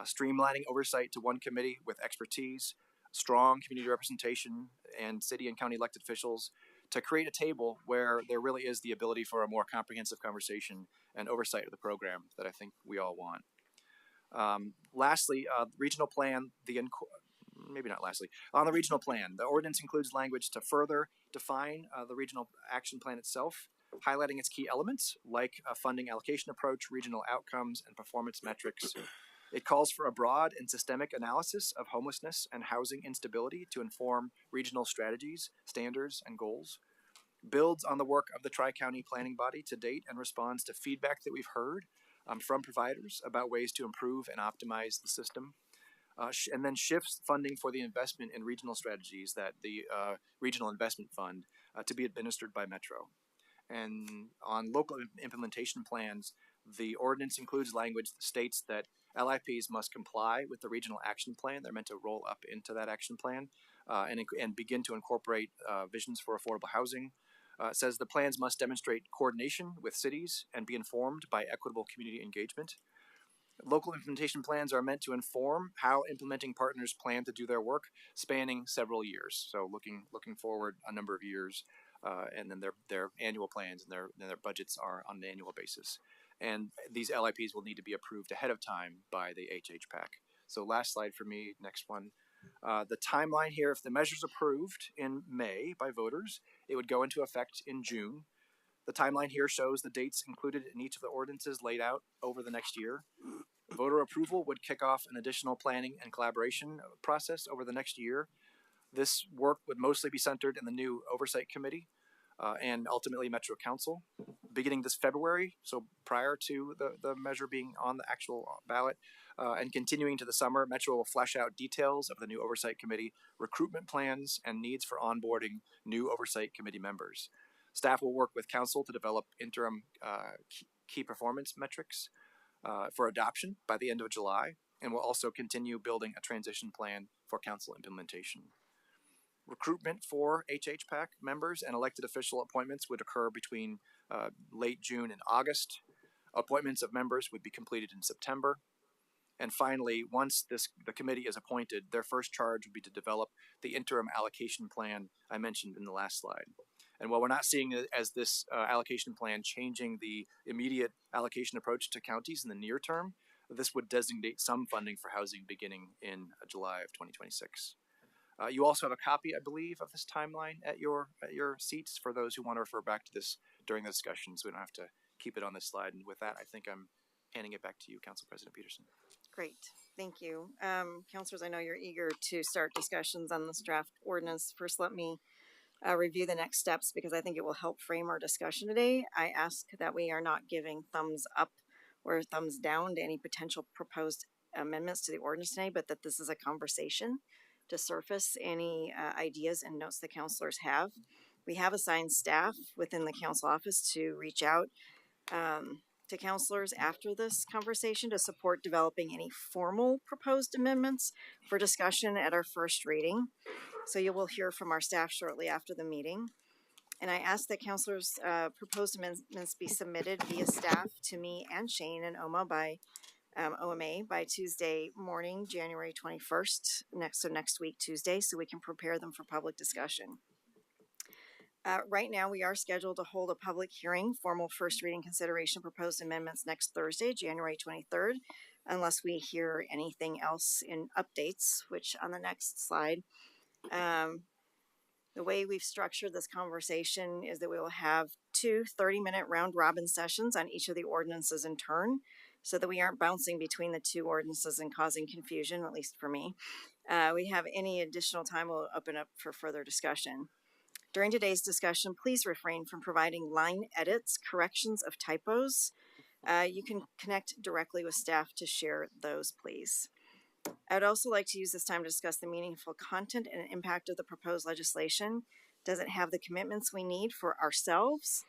Streamlining oversight to one committee with expertise, strong community representation, and city and county elected officials to create a table where there really is the ability for a more comprehensive conversation and oversight of the program that I think we all want. Lastly, regional plan, maybe not lastly, on the regional plan, the ordinance includes language to further define the regional action plan itself, highlighting its key elements like a funding allocation approach, regional outcomes, and performance metrics. It calls for a broad and systemic analysis of homelessness and housing instability to inform regional strategies, standards, and goals. Builds on the work of the Tri-County Planning Body to date and responds to feedback that we've heard from providers about ways to improve and optimize the system. And then shifts funding for the investment in regional strategies that the Regional Investment Fund to be administered by Metro. And on local implementation plans, the ordinance includes language that states that LIPs must comply with the regional action plan. They're meant to roll up into that action plan and begin to incorporate visions for affordable housing. It says the plans must demonstrate coordination with cities and be informed by equitable community engagement. Local implementation plans are meant to inform how implementing partners plan to do their work, spanning several years. So looking forward a number of years and then their annual plans and their budgets are on an annual basis. And these LIPs will need to be approved ahead of time by the HHPAC. So last slide for me, next one. The timeline here, if the measure's approved in May by voters, it would go into effect in June. The timeline here shows the dates included in each of the ordinances laid out over the next year. Voter approval would kick off an additional planning and collaboration process over the next year. This work would mostly be centered in the new Oversight Committee and ultimately Metro Council. Beginning this February, so prior to the measure being on the actual ballot, and continuing to the summer, Metro will flesh out details of the new Oversight Committee, recruitment plans, and needs for onboarding new Oversight Committee members. Staff will work with Council to develop interim key performance metrics for adoption by the end of July, and will also continue building a transition plan for Council implementation. Recruitment for HHPAC members and elected official appointments would occur between late June and August. Appointments of members would be completed in September. And finally, once the committee is appointed, their first charge would be to develop the interim allocation plan I mentioned in the last slide. And while we're not seeing it as this allocation plan changing the immediate allocation approach to counties in the near term, this would designate some funding for housing beginning in July of 2026. You also have a copy, I believe, of this timeline at your seats for those who want to refer back to this during the discussion, so we don't have to keep it on this slide. And with that, I think I'm handing it back to you, Council President Peterson. Great, thank you. Councilors, I know you're eager to start discussions on this draft ordinance. First, let me review the next steps because I think it will help frame our discussion today. I ask that we are not giving thumbs up or thumbs down to any potential proposed amendments to the ordinance today, but that this is a conversation to surface any ideas and notes the councilors have. We have assigned staff within the council office to reach out to councilors after this conversation to support developing any formal proposed amendments for discussion at our first reading. So you will hear from our staff shortly after the meeting. And I ask that councilors' proposed amendments be submitted via staff to me and Shane and OMA by Tuesday morning, January 21st, next week, Tuesday, so we can prepare them for public discussion. Right now, we are scheduled to hold a public hearing, formal first reading consideration proposed amendments next Thursday, January 23rd, unless we hear anything else in updates, which on the next slide. The way we've structured this conversation is that we will have 2 30-minute round robin sessions on each of the ordinances in turn, so that we aren't bouncing between the 2 ordinances and causing confusion, at least for me. We have any additional time, we'll open up for further discussion. During today's discussion, please refrain from providing line edits, corrections of typos. You can connect directly with staff to share those, please. I would also like to use this time to discuss the meaningful content and impact of the proposed legislation. Does it have the commitments we need for ourselves,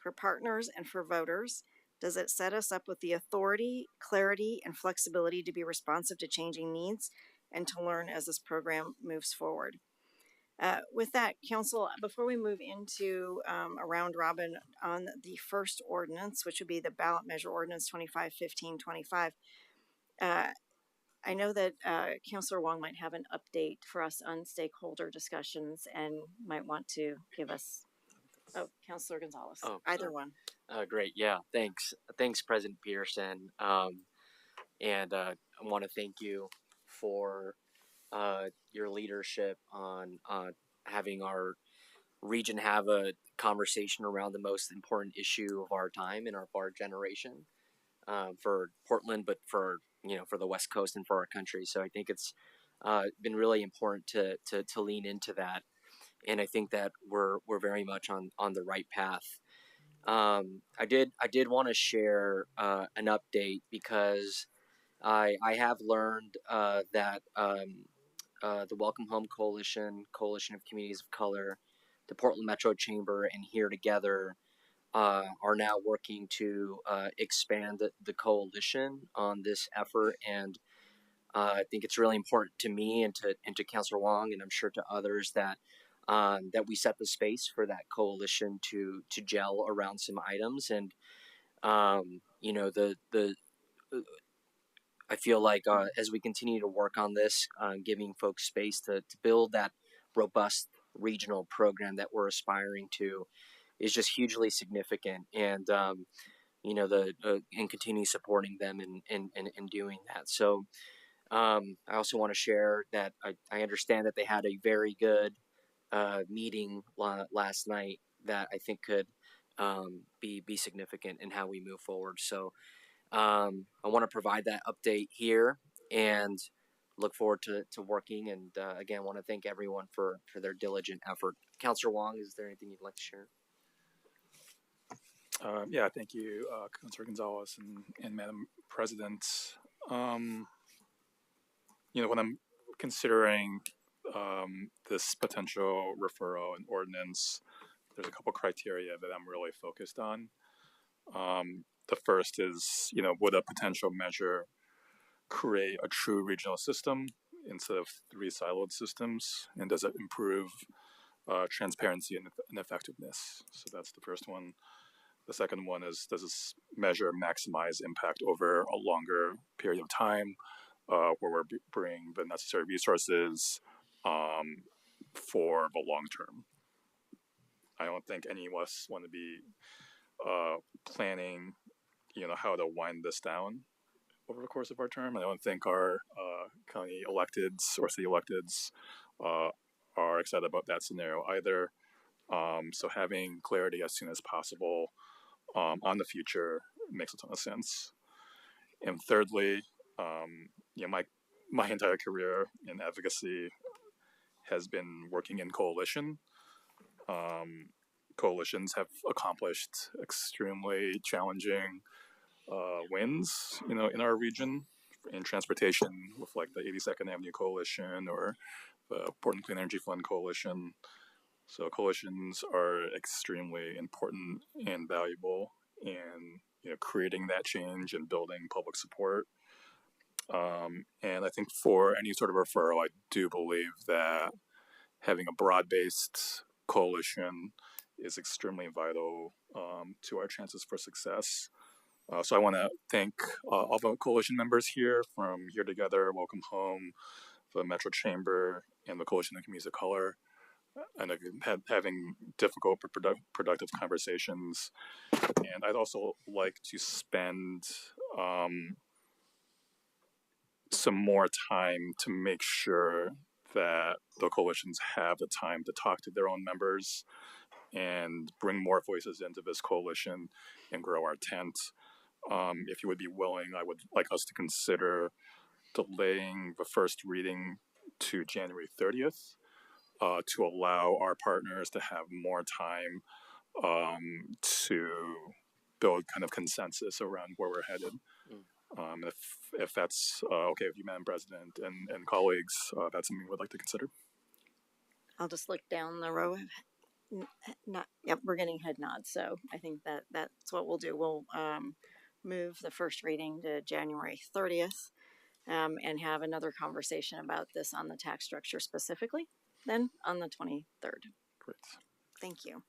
for partners, and for voters? Does it set us up with the authority, clarity, and flexibility to be responsive to changing needs and to learn as this program moves forward? With that, Council, before we move into a round robin on the first ordinance, which would be the ballot measure ordinance 251525, I know that Councilor Wong might have an update for us on stakeholder discussions and might want to give us, Councilor Gonzalez, either one. Great. Yeah. Thanks. Thanks, President Peterson. And I want to thank you for your leadership on having our region have a conversation around the most important issue of our time and of our generation, for Portland, but for the West Coast and for our country. So I think it's been really important to lean into that, and I think that we're very much on the right path. I did want to share an update because I have learned that the Welcome Home Coalition of Communities of Color, the Portland Metro Chamber, and Here Together are now working to expand the coalition on this effort, and I think it's really important to me and to Councilor Wong, and I'm sure to others, that we set the space for that coalition to gel around some items, and I feel like as we continue to work on this, giving folks space to build that robust regional program that we're aspiring to is just hugely significant. And and continue supporting them in doing that. So I also want to share that I understand that they had a very good meeting last night that I think could be significant in how we move forward. So I want to provide that update here and look forward to working. And again, want to thank everyone for their diligent effort. Councilor Wong, is there anything you'd like to share? Yeah, thank you, Councilor Gonzalez and Madam President. When I'm considering this potential referral and ordinance, there's a couple criteria that I'm really focused on. The first is, would a potential measure create a true regional system instead of 3 siloed systems? And does it improve transparency and effectiveness? So that's the first one. The second one is, does this measure maximize impact over a longer period of time where we're bringing the necessary resources for the long term? I don't think any of us want to be planning, how to wind this down over the course of our term. I don't think our county electeds or city electeds are excited about that scenario either. So having clarity as soon as possible on the future makes a ton of sense. And thirdly, my entire career in advocacy has been working in coalition. Coalitions have accomplished extremely challenging wins, in our region in transportation with like the 82nd Avenue Coalition or the Portland Clean Energy Fund Coalition. So coalitions are extremely important and valuable in creating that change and building public support. And I think for any sort of referral, I do believe that having a broad-based coalition is extremely vital to our chances for success. So I want to thank all the coalition members here from Here Together, Welcome Home, the Metro Chamber, and the Coalition of Communities of Color. And I've been having difficult but productive conversations. And I'd also like to spend some more time to make sure that the coalitions have the time to talk to their own members and bring more voices into this coalition and grow our tent. If you would be willing, I would like us to consider delaying the first reading to January 30th. To allow our partners to have more time to build kind of consensus around where we're headed. If that's okay with you, Madam President and colleagues, that's something we'd like to consider. I'll just look down the row. Yep, we're getting head nods. So I think that's what we'll do. We'll move the first reading to January 30th and have another conversation about this on the tax structure specifically. Then on the 23rd. Great. Thank you.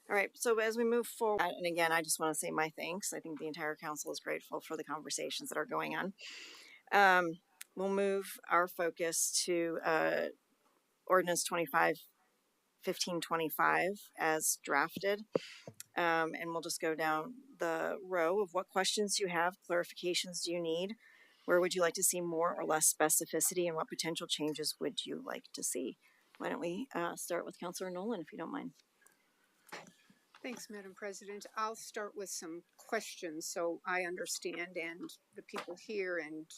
All right. So as we move forward, and again, I just want to say my thanks. I think the entire council is grateful for the conversations that are going on. We'll move our focus to Ordinance 1525 as drafted. And we'll just go down the row of what questions do you have, clarifications do you need? Where would you like to see more or less specificity, and what potential changes would you like to see? Why don't we start with Councilor Nolan, if you don't mind. Thanks, Madam President. I'll start with some questions so I understand, and the people here and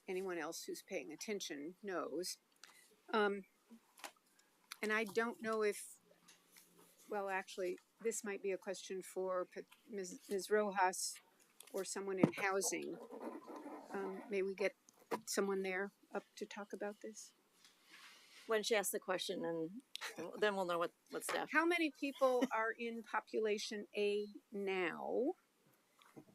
anyone else who's paying attention knows. And I don't know if, well, actually, this might be a question for Ms. Rojas or someone in housing. May we get someone there up to talk about this? When she asks the question, and then we'll know what staff. How many people are in population A now?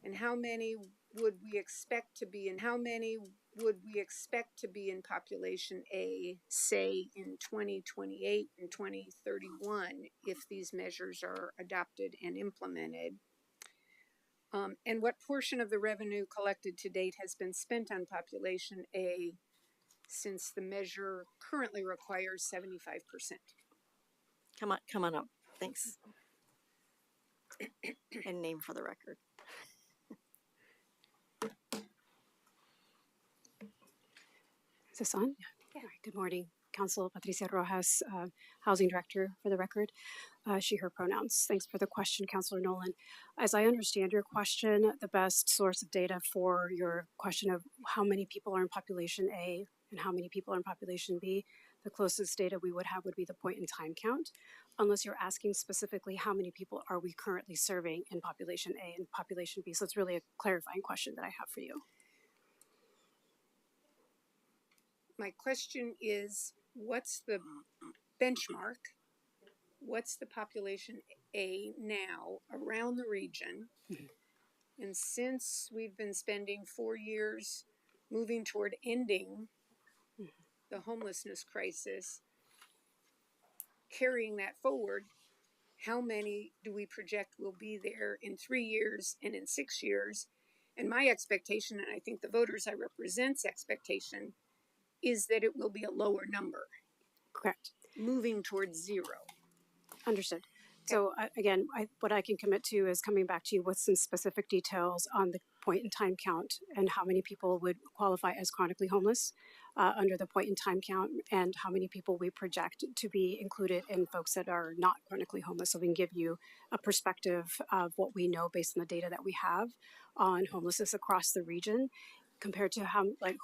And how many would we expect to be in? How many would we expect to be in population A, say, in 2028 and 2031 if these measures are adopted and implemented? And what portion of the revenue collected to date has been spent on population A since the measure currently requires 75%. Come on up. Thanks. And name for the record. Is this on? Yeah. All right. Good morning, Council. Patricia Rojas, Housing Director for the record. She, her pronouns. Thanks for the question, Councilor Nolan. As I understand your question, the best source of data for your question of how many people are in population A and how many people are in population B, the closest data we would have would be the point in time count, unless you're asking specifically how many people are we currently serving in population A and population B. So it's really a clarifying question that I have for you. My question is, what's the benchmark? What's the population A now around the region? And since we've been spending 4 years moving toward ending the homelessness crisis, carrying that forward, how many do we project will be there in 3 years and in 6 years? And my expectation, and I think the voters I represent's expectation, is that it will be a lower number. Correct. Moving towards zero. Understood. So again, what I can commit to is coming back to you with some specific details on the point in time count and how many people would qualify as chronically homeless under the point in time count, and how many people we project to be included in folks that are not chronically homeless. So we can give you a perspective of what we know based on the data that we have on homelessness across the region compared to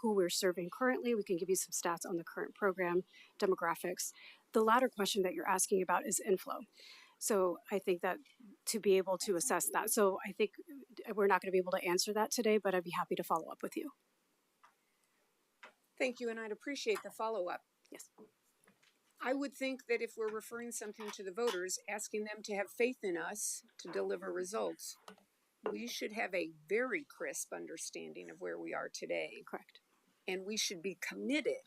who we're serving currently. We can give you some stats on the current program, demographics. The latter question that you're asking about is inflow. So I think that to be able to assess that, so I think we're not going to be able to answer that today, but I'd be happy to follow up with you. Thank you, and I'd appreciate the follow-up. Yes. I would think that if we're referring something to the voters, asking them to have faith in us to deliver results, we should have a very crisp understanding of where we are today. Correct. And we should be committed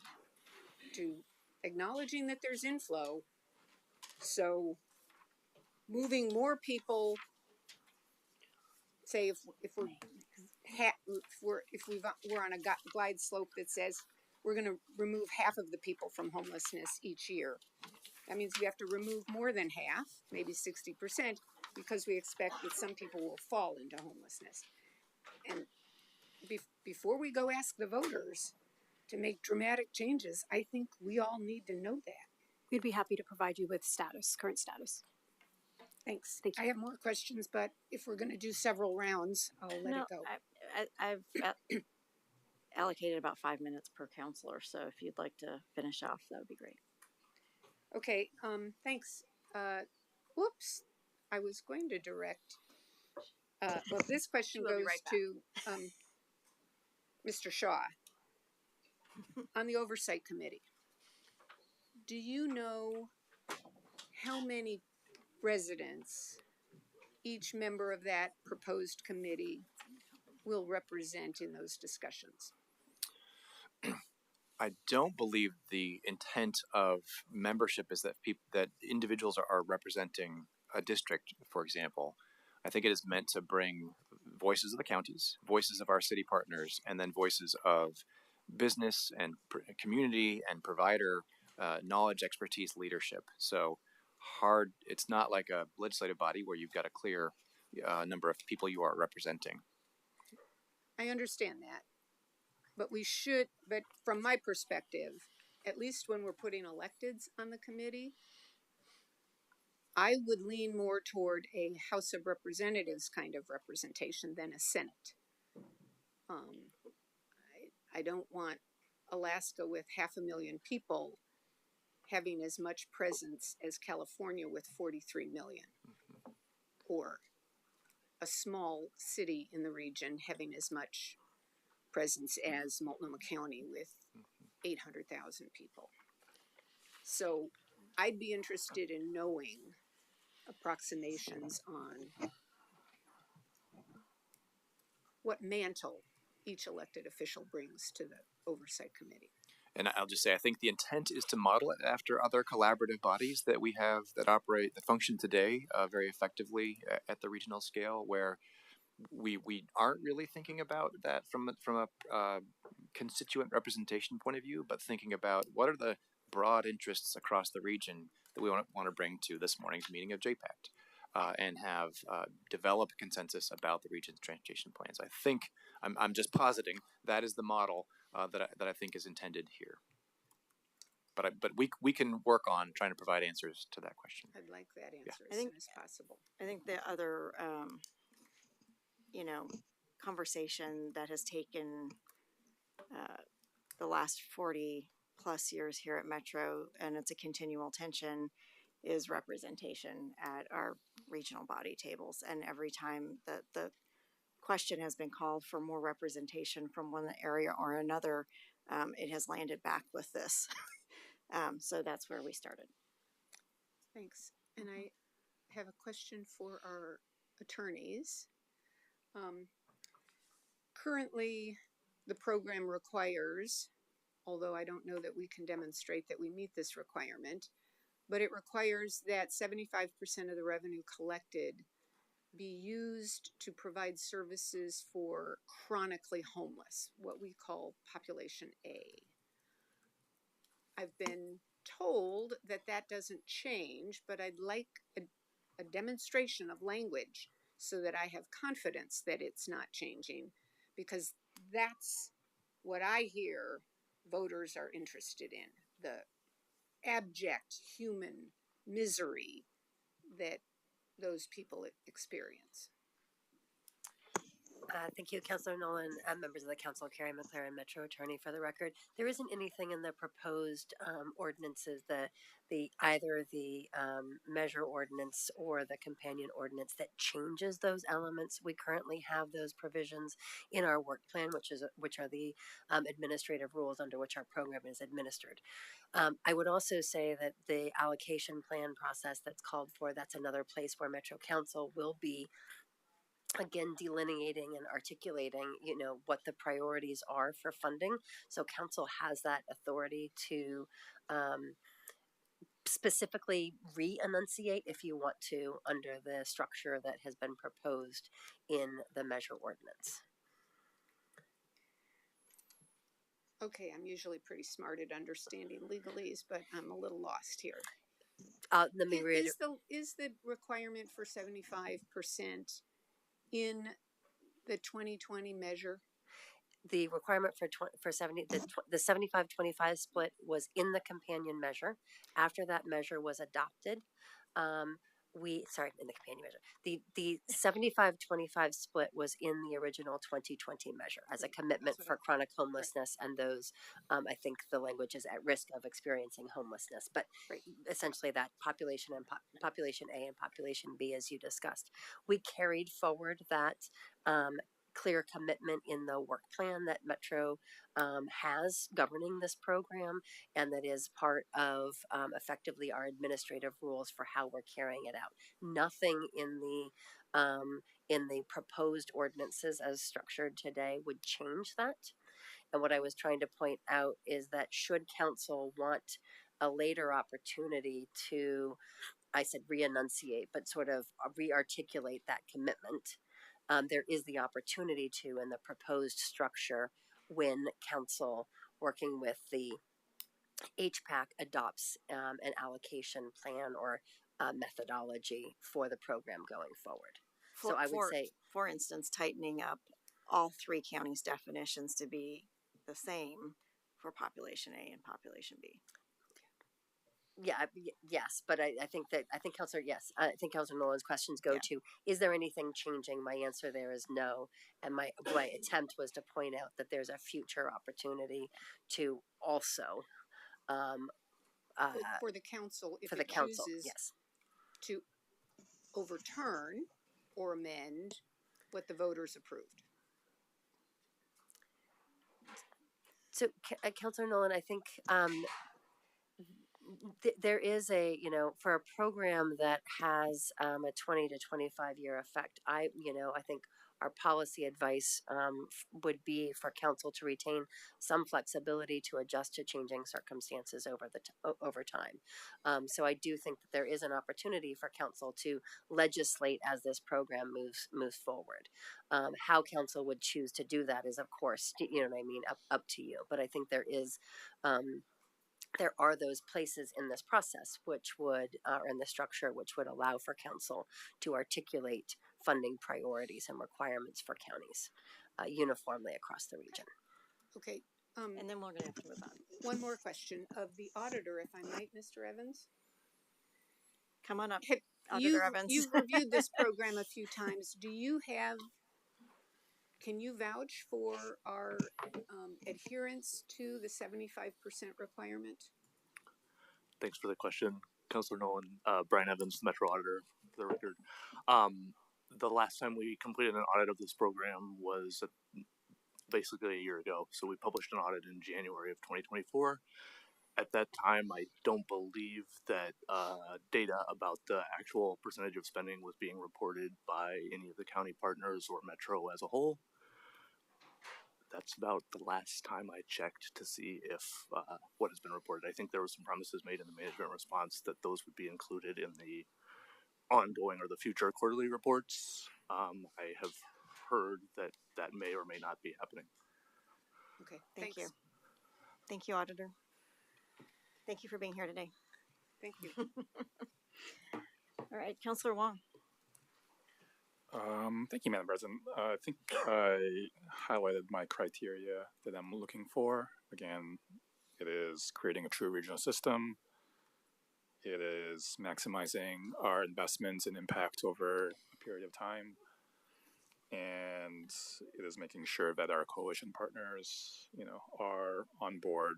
to acknowledging that there's inflow. So moving more people, say if we're on a glide slope that says we're going to remove half of the people from homelessness each year. That means we have to remove more than half, maybe 60%, because we expect that some people will fall into homelessness. And before we go ask the voters to make dramatic changes, I think we all need to know that. We'd be happy to provide you with current status. Thanks. Thank you. I have more questions, but if we're going to do several rounds, I'll let it go. I've allocated about 5 minutes per counselor, so if you'd like to finish off, that would be great. Okay, thanks. Whoops, I was going to direct, well, this question goes to Mr. Shaw on the Oversight Committee. Do you know how many residents each member of that proposed committee will represent in those discussions? I don't believe the intent of membership is that individuals are representing a district, for example. I think it is meant to bring voices of the counties, voices of our city partners, and then voices of business and community and provider knowledge, expertise, leadership. So it's not like a legislative body where you've got a clear number of people you are representing. I understand that. But from my perspective, at least when we're putting electeds on the committee, I would lean more toward a House of Representatives kind of representation than a Senate. I don't want Alaska with 500,000 people having as much presence as California with 43 million, or a small city in the region having as much presence as Multnomah County with 800,000 people. So I'd be interested in knowing approximations on what mantle each elected official brings to the Oversight Committee. And I'll just say, I think the intent is to model it after other collaborative bodies that we have that function today very effectively at the regional scale, where we aren't really thinking about that from a constituent representation point of view, but thinking about what are the broad interests across the region that we want to bring to this morning's meeting of JPACT, and have develop a consensus about the region's transportation plans. I think I'm just positing that is the model that I think is intended here. But we can work on trying to provide answers to that question. I'd like that answer I as think- soon as possible. I think the other, conversation that has taken the last 40 plus years here at Metro, and it's a continual tension, is representation at our regional body tables. And every time that the question has been called for more representation from one area or another, it has landed back with this. So that's where we started. Thanks. And I have a question for our attorneys. Currently, the program requires, although I don't know that we can demonstrate that we meet this requirement, but it requires that 75% of the revenue collected be used to provide services for chronically homeless, what we call population A. I've been told that that doesn't change, but I'd like a demonstration of language so that I have confidence that it's not changing, because that's what I hear voters are interested in, the abject human misery that those people experience. Thank you, Councilor Nolan. Members of the council, Carrie McLaren, Metro Attorney for the record. There isn't anything in the proposed ordinances, either the measure ordinance or the companion ordinance, that changes those elements. We currently have those provisions in our work plan, which are the administrative rules under which our program is administered. I would also say that the allocation plan process that's called for, that's another place where Metro Council will be again delineating and articulating what the priorities are for funding. So council has that authority to specifically re-enunciate, if you want to, under the structure that has been proposed in the measure ordinance. Okay, I'm usually pretty smart at understanding legalese, but I'm a little lost here. Let me read. Is the requirement for 75% in the 2020 measure? The requirement for 75-25 split was in the companion measure. After that measure was adopted, in the companion measure, the 75-25 split was in the original 2020 measure as a commitment for chronic homelessness and those, I think the language is at risk of experiencing homelessness, but essentially that population and population A and population B, as you discussed. We carried forward that clear commitment in the work plan that Metro has governing this program, and that is part of effectively our administrative rules for how we're carrying it out. Nothing in the proposed ordinances as structured today would change that. And what I was trying to point out is that should council want a later opportunity to, I said re-enunciate, but sort of re-articulate that commitment, there is the opportunity to, in the proposed structure, when council working with the HPAC adopts an allocation plan or methodology for the program going forward. So I would say, for instance, tightening up all three counties' definitions to be the same for population A and population B. Yes, but I think Councilor, I think Councilor Nolan's questions go to, is there anything changing? My answer there is no. And my attempt was to point out that there's a future opportunity to also for the council, if for the it council, chooses yes, to overturn or amend what the voters approved. So, Councilor Nolan, I think there is for a program that has a 20 to 25 year effect, I think our policy advice would be for council to retain some flexibility to adjust to changing circumstances over time. So I do think that there is an opportunity for council to legislate as this program moves forward. How council would choose to do that is, of course, you know what I mean, up to you. But I think there are those places in this process which would, or in the structure, which would allow for council to articulate funding priorities and requirements for counties uniformly across the region. Okay. And then we're going to have to move on. One more question of the auditor, if I might, Mr. Evans. Come on up, Auditor Evans. You've reviewed this program a few times. Can you vouch for our adherence to the 75% requirement? Thanks for the question, Councilor Nolan. Brian Evans, Metro Auditor, for the record. The last time we completed an audit of this program was basically a year ago. So we published an audit in January of 2024. At that time, I don't believe that data about the actual percentage of spending was being reported by any of the county partners or Metro as a whole. That's about the last time I checked to see if what has been reported. I think there were some promises made in the management response that those would be included in the ongoing or the future quarterly reports. I have heard that that may or may not be happening. Okay, Thank thanks. you. Thank you, Auditor. Thank you for being here today. Thank you. All right, Councilor Wong. Thank you, Madam President. I think I highlighted my criteria that I'm looking for. Again, it is creating a true regional system. It is maximizing our investments and impact over a period of time. And it is making sure that our coalition partners, you know, are on board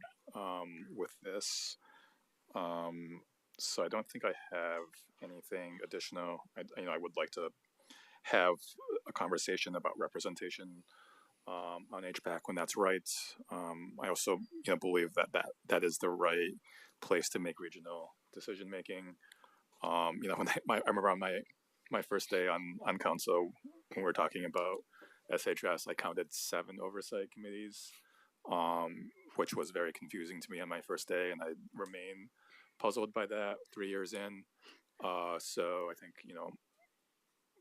with this. So I don't think I have anything additional. I would like to have a conversation about representation on HPAC when that's right. I also, believe that is the right place to make regional decision making. When I remember on my first day on council, when we were talking about SHS, I counted 7 oversight committees, which was very confusing to me on my first day, and I remain puzzled by that 3 years in. So I think,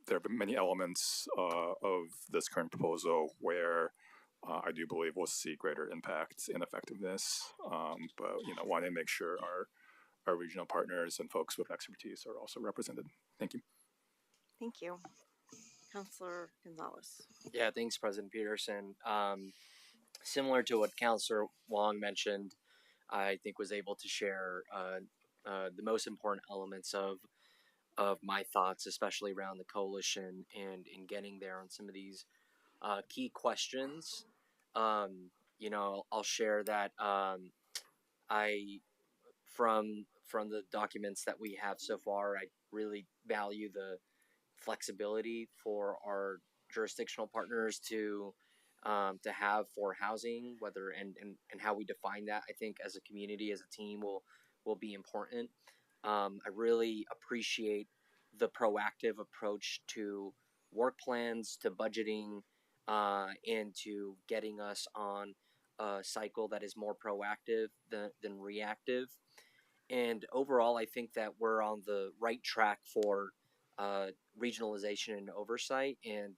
there have been many elements of this current proposal where I do believe we'll see greater impact and effectiveness, but want to make sure our regional partners and folks with expertise are also represented. Thank you. Thank you. Councilor Gonzalez. Yeah, thanks, President Peterson. Similar to what Councilor Wong mentioned, I think was able to share the most important elements of my thoughts, especially around the coalition and in getting there on some of these key questions. I'll share that from the documents that we have so far, I really value the flexibility for our jurisdictional partners to have for housing, whether and how we define that. I think as a community, as a team, will be important. I really appreciate the proactive approach to work plans, to budgeting, and to getting us on a cycle that is more proactive than reactive. And overall, I think that we're on the right track for regionalization and oversight. And,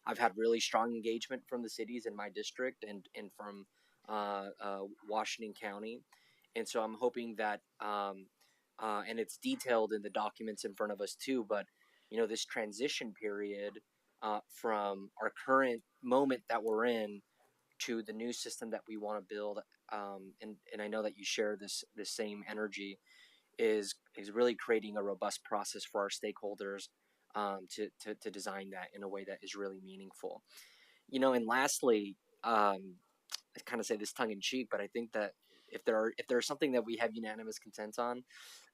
I've had really strong engagement from the cities in my district and from Washington County. And so I'm hoping that, and it's detailed in the documents in front of us too, but, this transition period from our current moment that we're in to the new system that we want to build, and I know that you share this same energy, is really creating a robust process for our stakeholders to design that in a way that is really meaningful. And lastly, I kind of say this tongue in cheek, but I think that if there's something that we have unanimous consent on,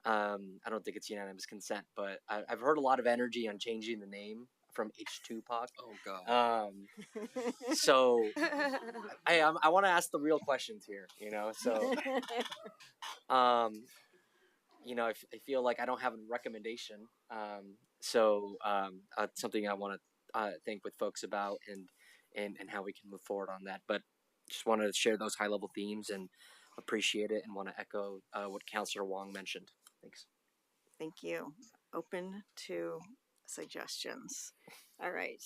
I don't think it's unanimous consent, but I've heard a lot of energy on changing the name from H2POC. Oh God. So I want to ask the real questions here, so I feel like I don't have a recommendation. So something I want to think with folks about and how we can move forward on that. But just wanted to share those high level themes and appreciate it, and want to echo what Councillor Wong mentioned. Thanks. Thank you. Open to suggestions. All right,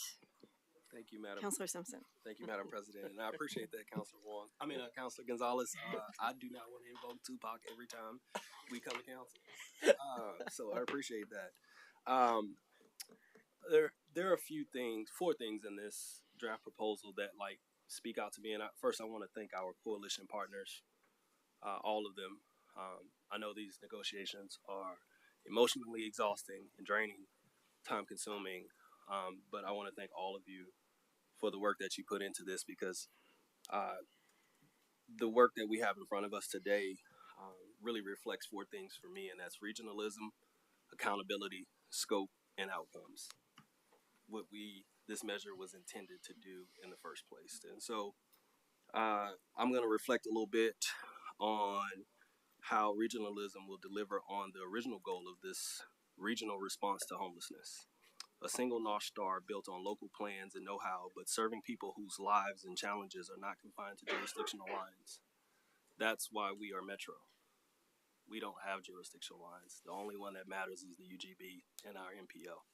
Thank you, Madam. Councillor Simpson. Thank you, Madam President, and I appreciate that, Councillor Wong. Councillor Gonzalez. I do not want to invoke Tupac every time we come to council, so I appreciate that. There are four things in this draft proposal that speak out to me. And first, I want to thank our coalition partners, all of them. I know these negotiations are emotionally exhausting and draining, time consuming, but I want to thank all of you for the work that you put into this, because the work that we have in front of us today really reflects four things for me, and that's regionalism, accountability, scope, and outcomes. What this measure was intended to do in the first place. And so I'm going to reflect a little bit on how regionalism will deliver on the original goal of this regional response to homelessness. A single North Star built on local plans and know-how, but serving people whose lives and challenges are not confined to jurisdictional lines. That's why we are Metro. We don't have jurisdictional lines. The only one that matters is the UGB and our MPO.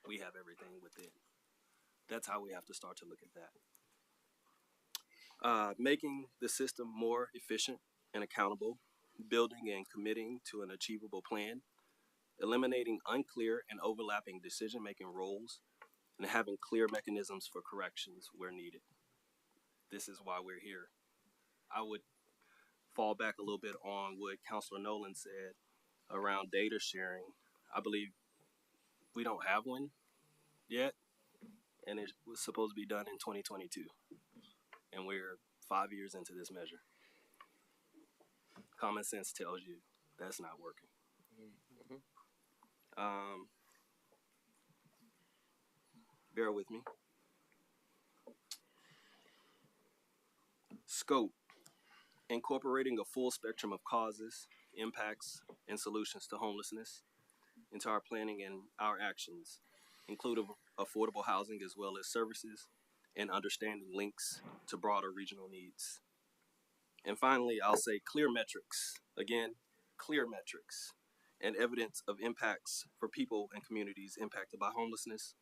We have everything within. That's how we have to start to look at that. Making the system more efficient and accountable, building and committing to an achievable plan, eliminating unclear and overlapping decision-making roles, and having clear mechanisms for corrections where needed. This is why we're here. I would fall back a little bit on what Councillor Nolan said around data sharing. I believe we don't have one yet, and it was supposed to be done in 2022, and we're 5 years into this measure. Common sense tells you that's not working. Bear with me. Scope: incorporating a full spectrum of causes, impacts, and solutions to homelessness into our planning and our actions, including affordable housing as well as services, and understanding links to broader regional needs. And finally, I'll say clear metrics. Again, clear metrics and evidence of impacts for people and communities impacted by homelessness,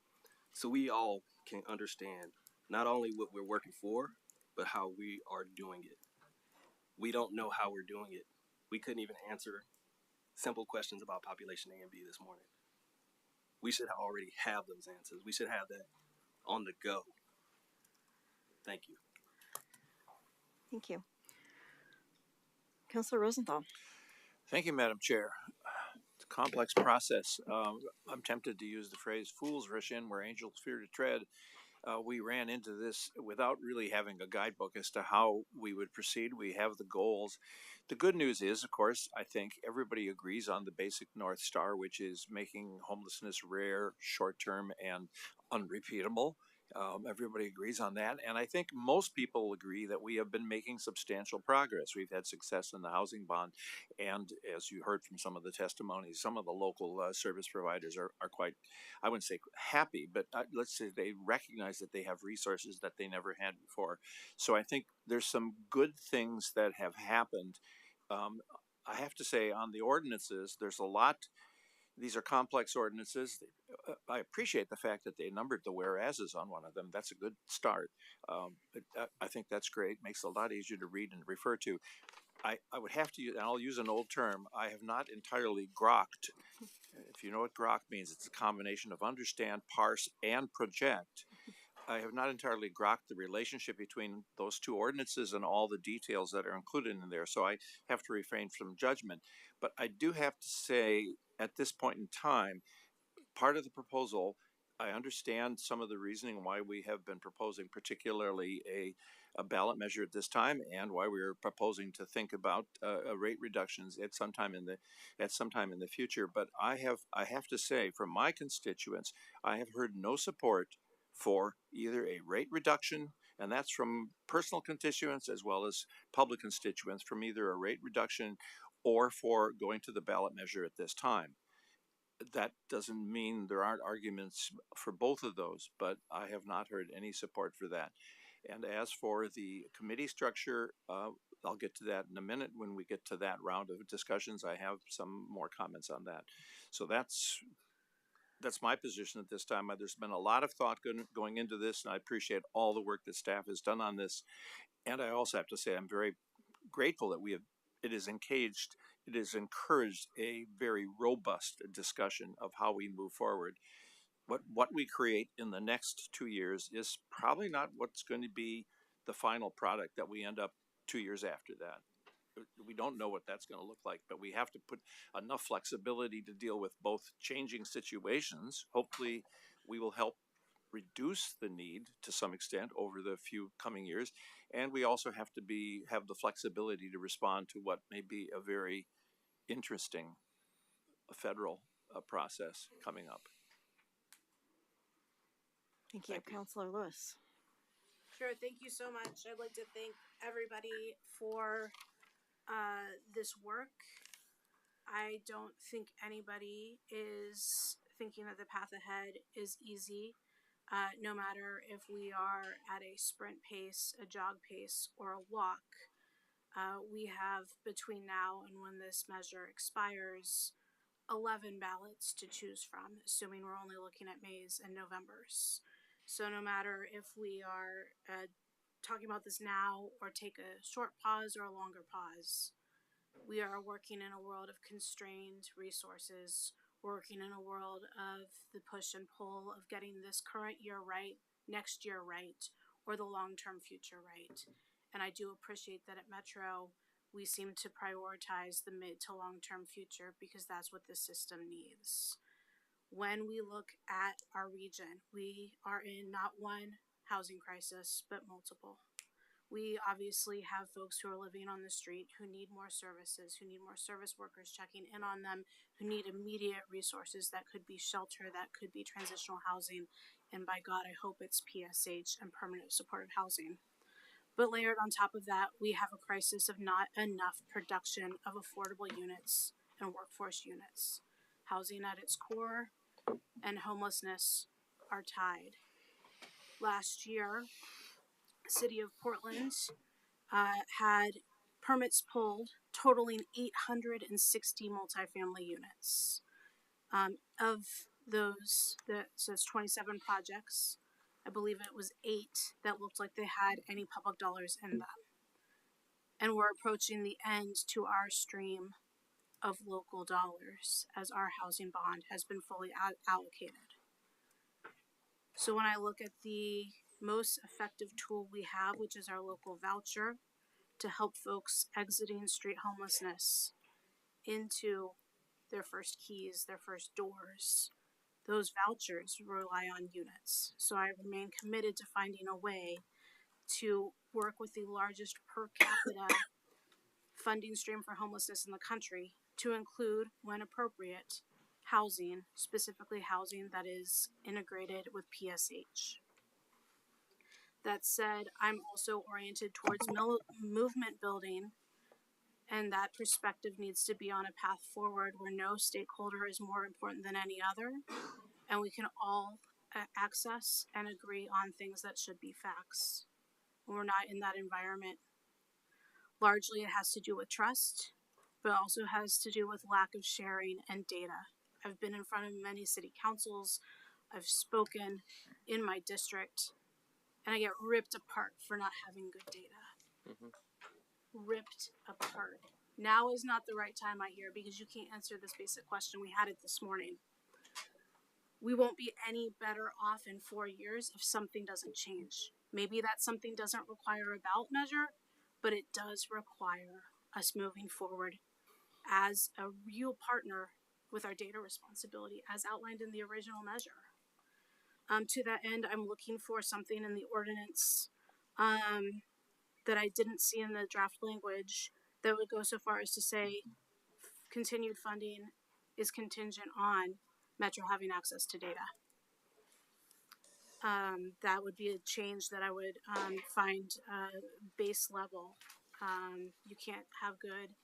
so we all can understand not only what we're working for, but how we are doing it. We don't know how we're doing it. We couldn't even answer simple questions about population A and B this morning. We should already have those answers. We should have that on the go. Thank you. Thank you. Councillor Rosenthal. Thank you, Madam Chair. It's a complex process. I'm tempted to use the phrase "fools rush in where angels fear to tread." We ran into this without really having a guidebook as to how we would proceed. We have the goals. The good news is, of course, I think everybody agrees on the basic North Star, which is making homelessness rare, short-term, and unrepeatable. Everybody agrees on that. And I think most people agree that we have been making substantial progress. We've had success in the housing bond. And as you heard from some of the testimonies, some of the local service providers are quite, I wouldn't say happy, but let's say they recognize that they have resources that they never had before. So I think there's some good things that have happened. I have to say on the ordinances, there's a lot. These are complex ordinances. I appreciate the fact that they numbered the whereases on one of them. That's a good start. I think that's great. Makes it a lot easier to read and refer to. I would have to use, and I'll use an old term, I have not entirely grokked. If you know what grok means, it's a combination of understand, parse, and project. I have not entirely grokked the relationship between those two ordinances and all the details that are included in there, so I have to refrain from judgment. But I do have to say, at this point in time, part of the proposal, I understand some of the reasoning why we have been proposing particularly a ballot measure at this time, and why we're proposing to think about rate reductions at some time in the future. But I have to say, from my constituents, I have heard no support for either a rate reduction, and that's from personal constituents as well as public constituents, from either a rate reduction or for going to the ballot measure at this time. that doesn't mean there aren't arguments for both of those, but I have not heard any support for that. And as for the committee structure, I'll get to that in a minute. When we get to that round of discussions, I have some more comments on that. So that's my position at this time. There's been a lot of thought going into this, and I appreciate all the work that staff has done on this. And I also have to say I'm very grateful that it has encouraged a very robust discussion of how we move forward. What we create in the next 2 years is probably not what's going to be the final product that we end up 2 years after that. We don't know what that's going to look like, but we have to put enough flexibility to deal with both changing situations. Hopefully, we will help reduce the need to some extent over the few coming years, and we also have to have the flexibility to respond to what may be a very interesting federal process coming up. Thank you, Councilor Lewis. Sure, thank you so much. I'd like to thank everybody for this work. I don't think anybody is thinking that the path ahead is easy, no matter if we are at a sprint pace, a jog pace, or a walk. We have between now and when this measure expires 11 ballots to choose from, assuming we're only looking at May's and November's. So no matter if we are talking about this now or take a short pause or a longer pause, we are working in a world of constrained resources, working in a world of the push and pull of getting this current year right, next year right, or the long-term future right. And I do appreciate that at Metro, we seem to prioritize the mid to long-term future because that's what this system needs. When we look at our region, we are in not one housing crisis, but multiple. We obviously have folks who are living on the street who need more services, who need more service workers checking in on them, who need immediate resources that could be shelter, that could be transitional housing, and by God, I hope it's PSH and permanent supportive housing. But layered on top of that, we have a crisis of not enough production of affordable units and workforce units. Housing at its core and homelessness are tied. Last year, the city of Portland had permits pulled totaling 860 multifamily units. Of those, so it's 27 projects. I believe it was 8 that looked like they had any public dollars in them. And we're approaching the end to our stream of local dollars as our housing bond has been fully allocated. So when I look at the most effective tool we have, which is our local voucher, to help folks exiting street homelessness into their first keys, their first doors, those vouchers rely on units. So I remain committed to finding a way to work with the largest per capita funding stream for homelessness in the country to include, when appropriate, housing, specifically housing that is integrated with PSH. That said, I'm also oriented towards movement building, and that perspective needs to be on a path forward where no stakeholder is more important than any other, and we can all access and agree on things that should be facts. When we're not in that environment, largely it has to do with trust, but also has to do with lack of sharing and data. I've been in front of many city councils, I've spoken in my district, and I get ripped apart for not having good data. Ripped apart. Now is not the right time, I hear, because you can't answer this basic question. We had it this morning. We won't be any better off in 4 years if something doesn't change. Maybe that something doesn't require a ballot measure, but it does require us moving forward as a real partner with our data responsibility as outlined in the original measure. To that end, I'm looking for something in the ordinance that I didn't see in the draft language that would go so far as to say continued funding is contingent on Metro having access to data. That would be a change that I would find base level. You can't have good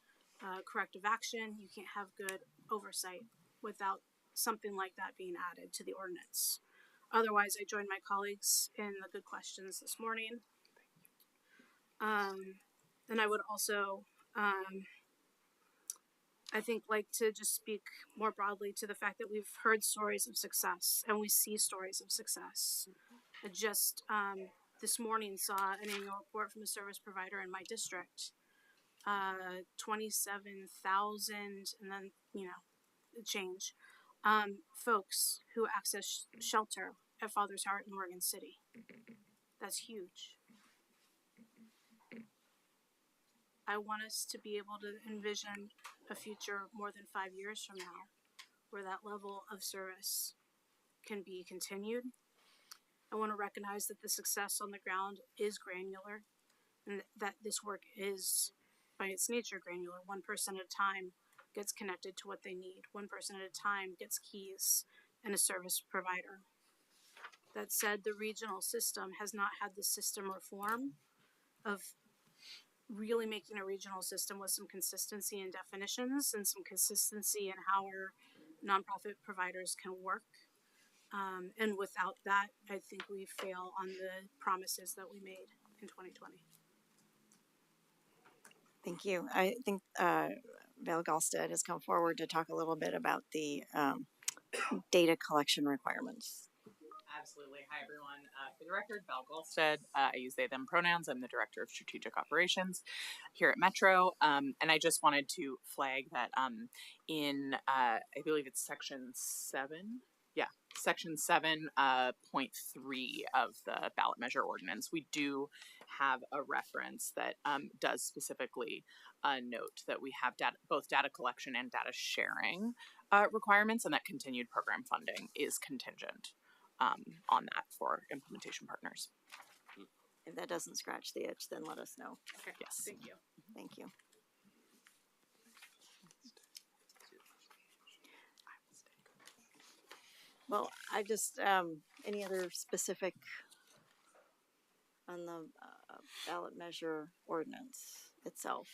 corrective action, you can't have good oversight without something like that being added to the ordinance. Otherwise, I join my colleagues in the good questions this morning. And I would also, I think, like to just speak more broadly to the fact that we've heard stories of success and we see stories of success. I just this morning saw an annual report from a service provider in my district. 27,000 and then, change folks who access shelter at Father's Heart in Morgan City. That's huge. I want us to be able to envision a future more than 5 years from now where that level of service can be continued. I want to recognize that the success on the ground is granular and that this work is, by its nature, granular. One person at a time gets connected to what they need. One person at a time gets keys and a service provider. That said, the regional system has not had the system reform of really making a regional system with some consistency in definitions and some consistency in how our nonprofit providers can work. And without that, I think we fail on the promises that we made in 2020. Thank you. I think Val Galstead has come forward to talk a little bit about the data collection requirements. Absolutely. Hi, everyone. For the record, Val Galstead. I use they, them pronouns. I'm the Director of Strategic Operations here at Metro. And I just wanted to flag that in, I believe it's section 7. Yeah, section 7.3 of the ballot measure ordinance, we do have a reference that does specifically note that we have both data collection and data sharing requirements, and that continued program funding is contingent on that for implementation partners. If that doesn't scratch the itch, then let us know. Okay. Yes. Thank you. Thank you. Well, I just, any other specific on the ballot measure ordinance itself?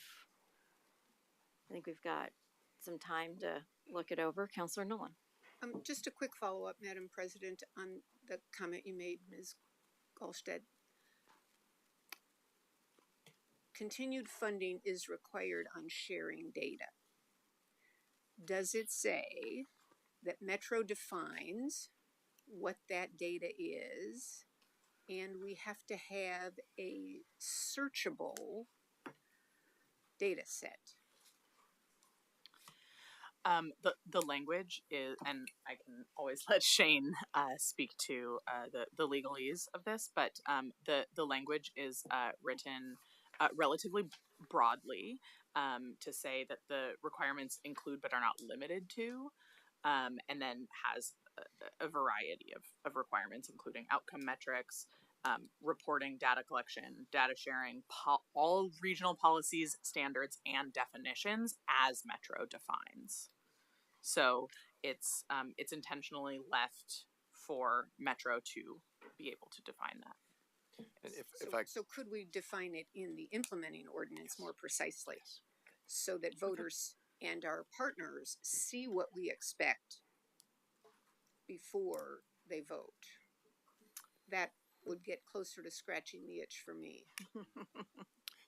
I think we've got some time to look it over. Councilor Nolan. Just a quick follow-up, Madam President, on the comment you made, Ms. Galstead. Continued funding is required on sharing data. Does it say that Metro defines what that data is, and we have to have a searchable data set? The language is, and I can always let Shane speak to the legalese of this, but the language is written relatively broadly to say that the requirements include but are not limited to, and then has a variety of requirements, including outcome metrics, reporting, data collection, data sharing, all regional policies, standards, and definitions as Metro defines. So it's intentionally left for Metro to be able to define that. And so could we define it in the implementing ordinance more precisely, so that voters and our partners see what we expect before they vote? That would get closer to scratching the itch for me.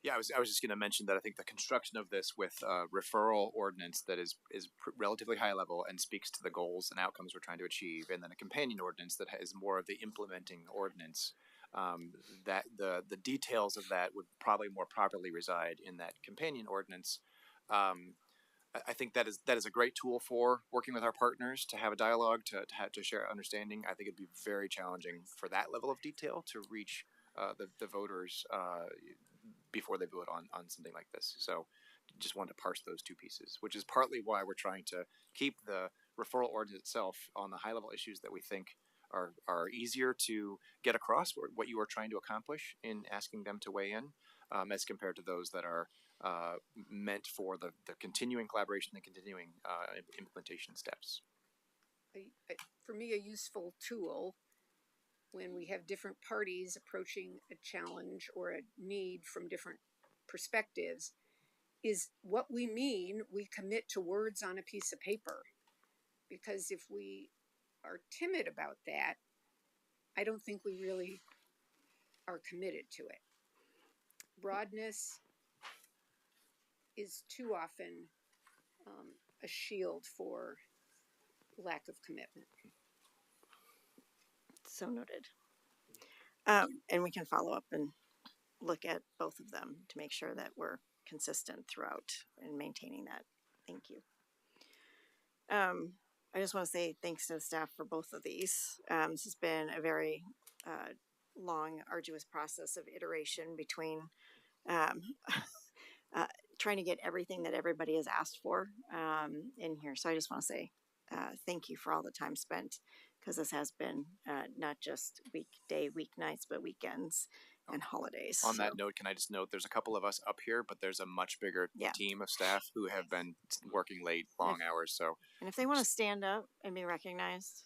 Yeah, I was just going to mention that I think the construction of this with a referral ordinance that is relatively high level and speaks to the goals and outcomes we're trying to achieve, and then a companion ordinance that is more of the implementing ordinance, that the details of that would probably more properly reside in that companion ordinance. I think that is a great tool for working with our partners to have a dialogue, to share understanding. I think it'd be very challenging for that level of detail to reach the voters before they vote on something like this. So just wanted to parse those two pieces, which is partly why we're trying to keep the referral ordinance itself on the high level issues that we think are easier to get across, what you are trying to accomplish in asking them to weigh in, as compared to those that are meant for the continuing collaboration and continuing implementation steps. For me, a useful tool when we have different parties approaching a challenge or a need from different perspectives is what we mean we commit to words on a piece of paper. because if we are timid about that, I don't think we really are committed to it. Broadness is too often a shield for lack of commitment. So noted. And we can follow up and look at both of them to make sure that we're consistent throughout and maintaining that. Thank you. I just want to say thanks to the staff for both of these. This has been a very long, arduous process of iteration between trying to get everything that everybody has asked for in here. So I just want to say thank you for all the time spent, because this has been not just weeknights, but weekends and holidays. On that note, can I just note there's a couple of us up here, but there's a much bigger team of staff who have been working late, long hours. So, and if they want to stand up and be recognized,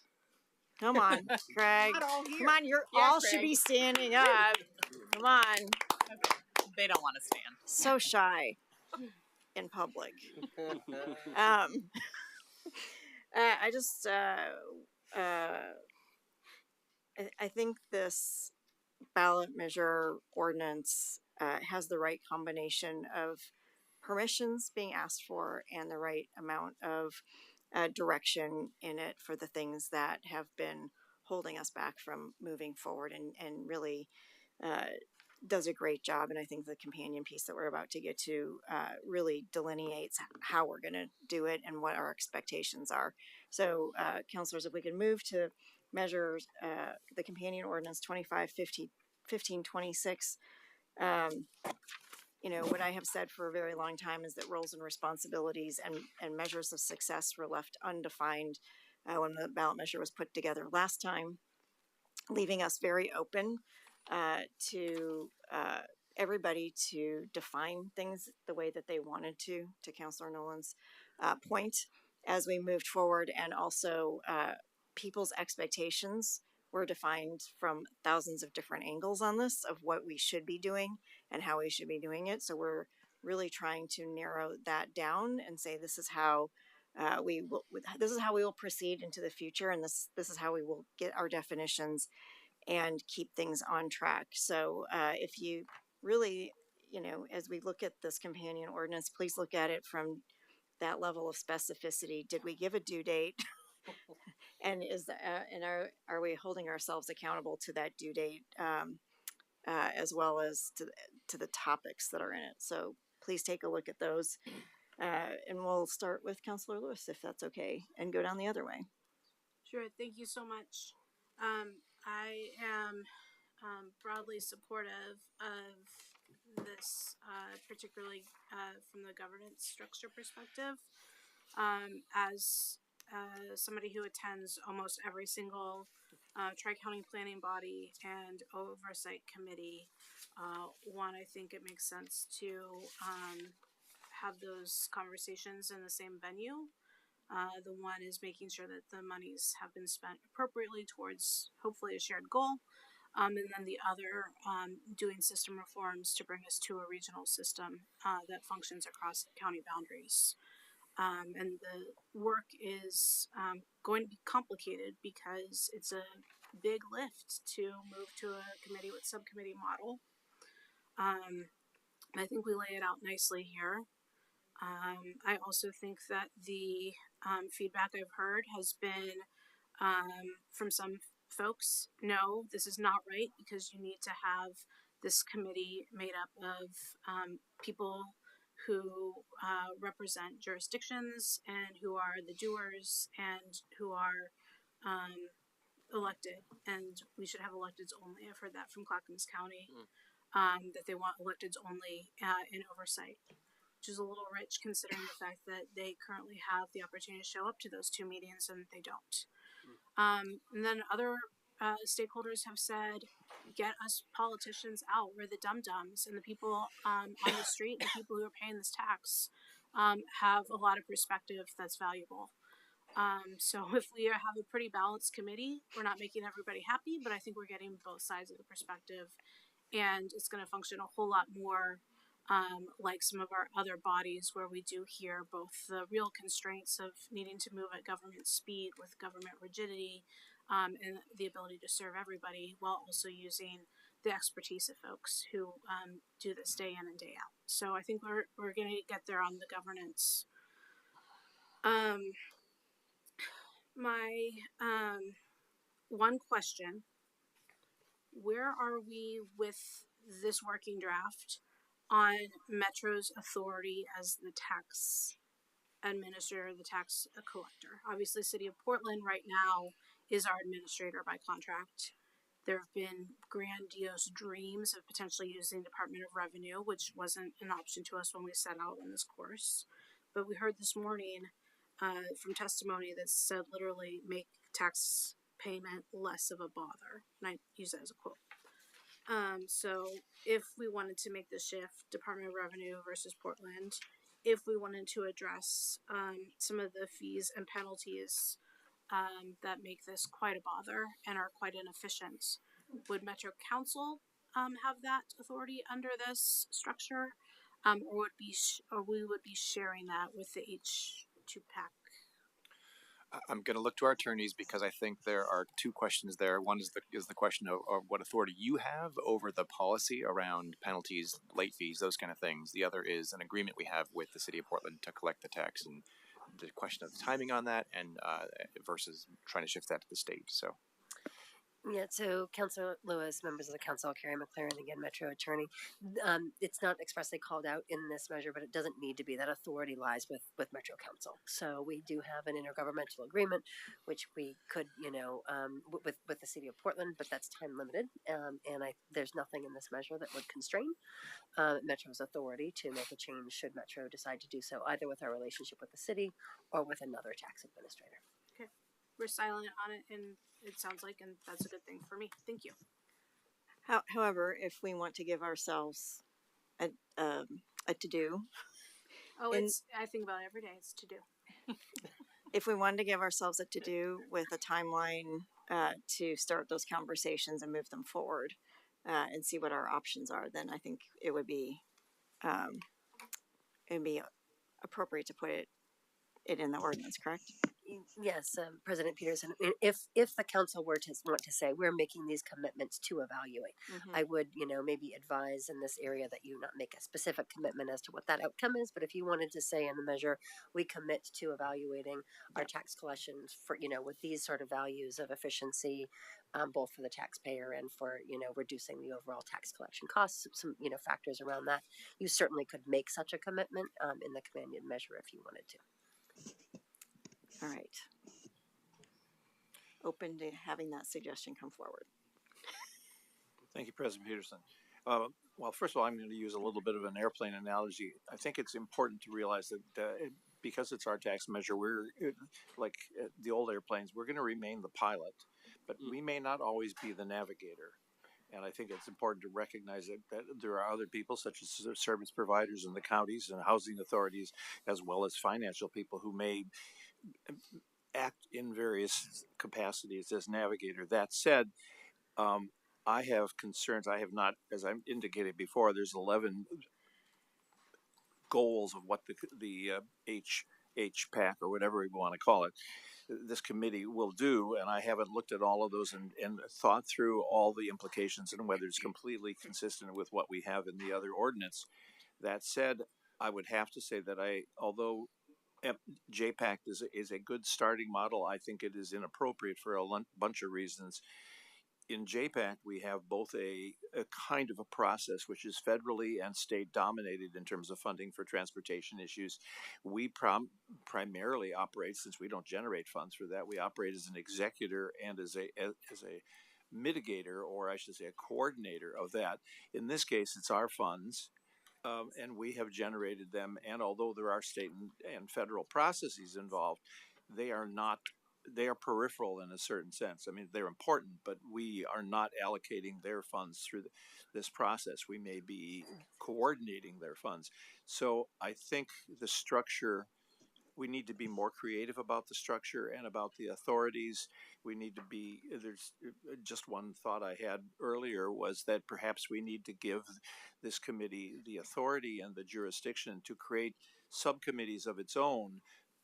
come on, Craig. Not all here. Come on, you're Yeah, all Craig. should be standing up. Come on. They don't want to stand. So shy in public. I just I think this ballot measure ordinance has the right combination of permissions being asked for and the right amount of direction in it for the things that have been holding us back from moving forward, and really does a great job. And I think the companion piece that we're about to get to really delineates how we're going to do it and what our expectations are. So counselors, if we can move to measures, the companion ordinance 251526. You know, what I have said for a very long time is that roles and responsibilities and measures of success were left undefined when the ballot measure was put together last time, leaving us very open to everybody to define things the way that they wanted to Councilor Nolan's point as we moved forward. And also people's expectations were defined from thousands of different angles on this of what we should be doing and how we should be doing it. So we're really trying to narrow that down and say this is how we will proceed into the future, and this is how we will get our definitions and keep things on track. So if you really, you know, as we look at this companion ordinance, please look at it from that level of specificity. Did we give a due date? And are we holding ourselves accountable to that due date, as well as to the topics that are in it? So please take a look at those, and we'll start with Councilor Lewis, if that's okay, and go down the other way. Sure, thank you so much. I am broadly supportive of this, particularly from the governance structure perspective. As somebody who attends almost every single Tri-County Planning Body and Oversight Committee, I think it makes sense to have those conversations in the same venue. The one is making sure that the monies have been spent appropriately towards hopefully a shared goal. And then the other, doing system reforms to bring us to a regional system that functions across county boundaries. And the work is going to be complicated because it's a big lift to move to a committee with subcommittee model. I think we lay it out nicely here. I also think that the feedback I've heard has been from some folks, no, this is not right because you need to have this committee made up of people who represent jurisdictions and who are the doers and who are elected, and we should have electeds only. I've heard that from Clackamas County, that they want electeds only in oversight, which is a little rich considering the fact that they currently have the opportunity to show up to those two meetings and they don't. And then other stakeholders have said, get us politicians out. We're the dum-dums, and the people on the street, the people who are paying this tax, have a lot of perspective that's valuable. So if we have a pretty balanced committee, we're not making everybody happy, but I think we're getting both sides of the perspective, and it's going to function a whole lot more like some of our other bodies where we do hear both the real constraints of needing to move at government speed with government rigidity, and the ability to serve everybody while also using the expertise of folks who do this day in and day out. So I think we're going to get there on the governance. My one question: where are we with this working draft on Metro's authority as the tax administrator, the tax collector? Obviously, City of Portland right now is our administrator by contract. There have been grandiose dreams of potentially using Department of Revenue, which wasn't an option to us when we set out on this course. But we heard this morning from testimony that said literally make tax payment less of a bother. And I use that as a quote. So if we wanted to make the shift, Department of Revenue versus Portland, if we wanted to address some of the fees and penalties that make this quite a bother and are quite inefficient, would Metro Council have that authority under this structure, or we would be sharing that with the H2PAC? I'm going to look to our attorneys because I think there are two questions there. One is the question of what authority you have over the policy around penalties, late fees, those kind of things. The other is an agreement we have with the City of Portland to collect the tax, and the question of the timing on that, and versus trying to shift that to the state. So. Yeah, so Councilor Lewis, members of the council, Carrie McLaren, again, Metro Attorney. It's not expressly called out in this measure, but it doesn't need to be. That authority lies with Metro Council. So we do have an intergovernmental agreement, which we could, with the City of Portland, but that's time limited. And there's nothing in this measure that would constrain Metro's authority to make a change should Metro decide to do so, either with our relationship with the city or with another tax administrator. Okay, we're silent on it, and it sounds like, and that's a good thing for me. Thank you. However, if we want to give ourselves a to-do. Oh, I think about it every day. It's to-do. If we wanted to give ourselves a to-do with a timeline to start those conversations and move them forward and see what our options are, then I think it would be appropriate to put it in the ordinance, correct? Yes, President Peterson. If the council were to want to say we're making these commitments to evaluate, I would maybe advise in this area that you not make a specific commitment as to what that outcome is. But if you wanted to say in the measure we commit to evaluating our tax collections for with these sort of values of efficiency, both for the taxpayer and for reducing the overall tax collection costs, some factors around that, you certainly could make such a commitment in the companion measure if you wanted to. All right. Open to having that suggestion come forward. Thank you, President Peterson. Well, first of all, I'm going to use a little bit of an airplane analogy. I think it's important to realize that because it's our tax measure, we're like the old airplanes, we're going to remain the pilot, but we may not always be the navigator. And I think it's important to recognize that there are other people, such as service providers in the counties and housing authorities, as well as financial people who may act in various capacities as navigator. That said, I have concerns. I have not, as I indicated before, there's 11 goals of what the HPAC or whatever we want to call it, this committee will do, and I haven't looked at all of those and thought through all the implications and whether it's completely consistent with what we have in the other ordinance. That said, I would have to say that although JPAC is a good starting model, I think it is inappropriate for a bunch of reasons. In JPAC, we have both a kind of a process which is federally and state dominated in terms of funding for transportation issues. We primarily operate, since we don't generate funds for that, we operate as an executor and as a mitigator, or I should say a coordinator of that. In this case, it's our funds. And we have generated them, and although there are state and federal processes involved, they are peripheral in a certain sense. I mean, they're important, but we are not allocating their funds through this process. We may be coordinating their funds. So I think the structure we need to be more creative about the structure and about the authorities. We need to be, there's just one thought I had earlier was that perhaps we need to give this committee the authority and the jurisdiction to create subcommittees of its own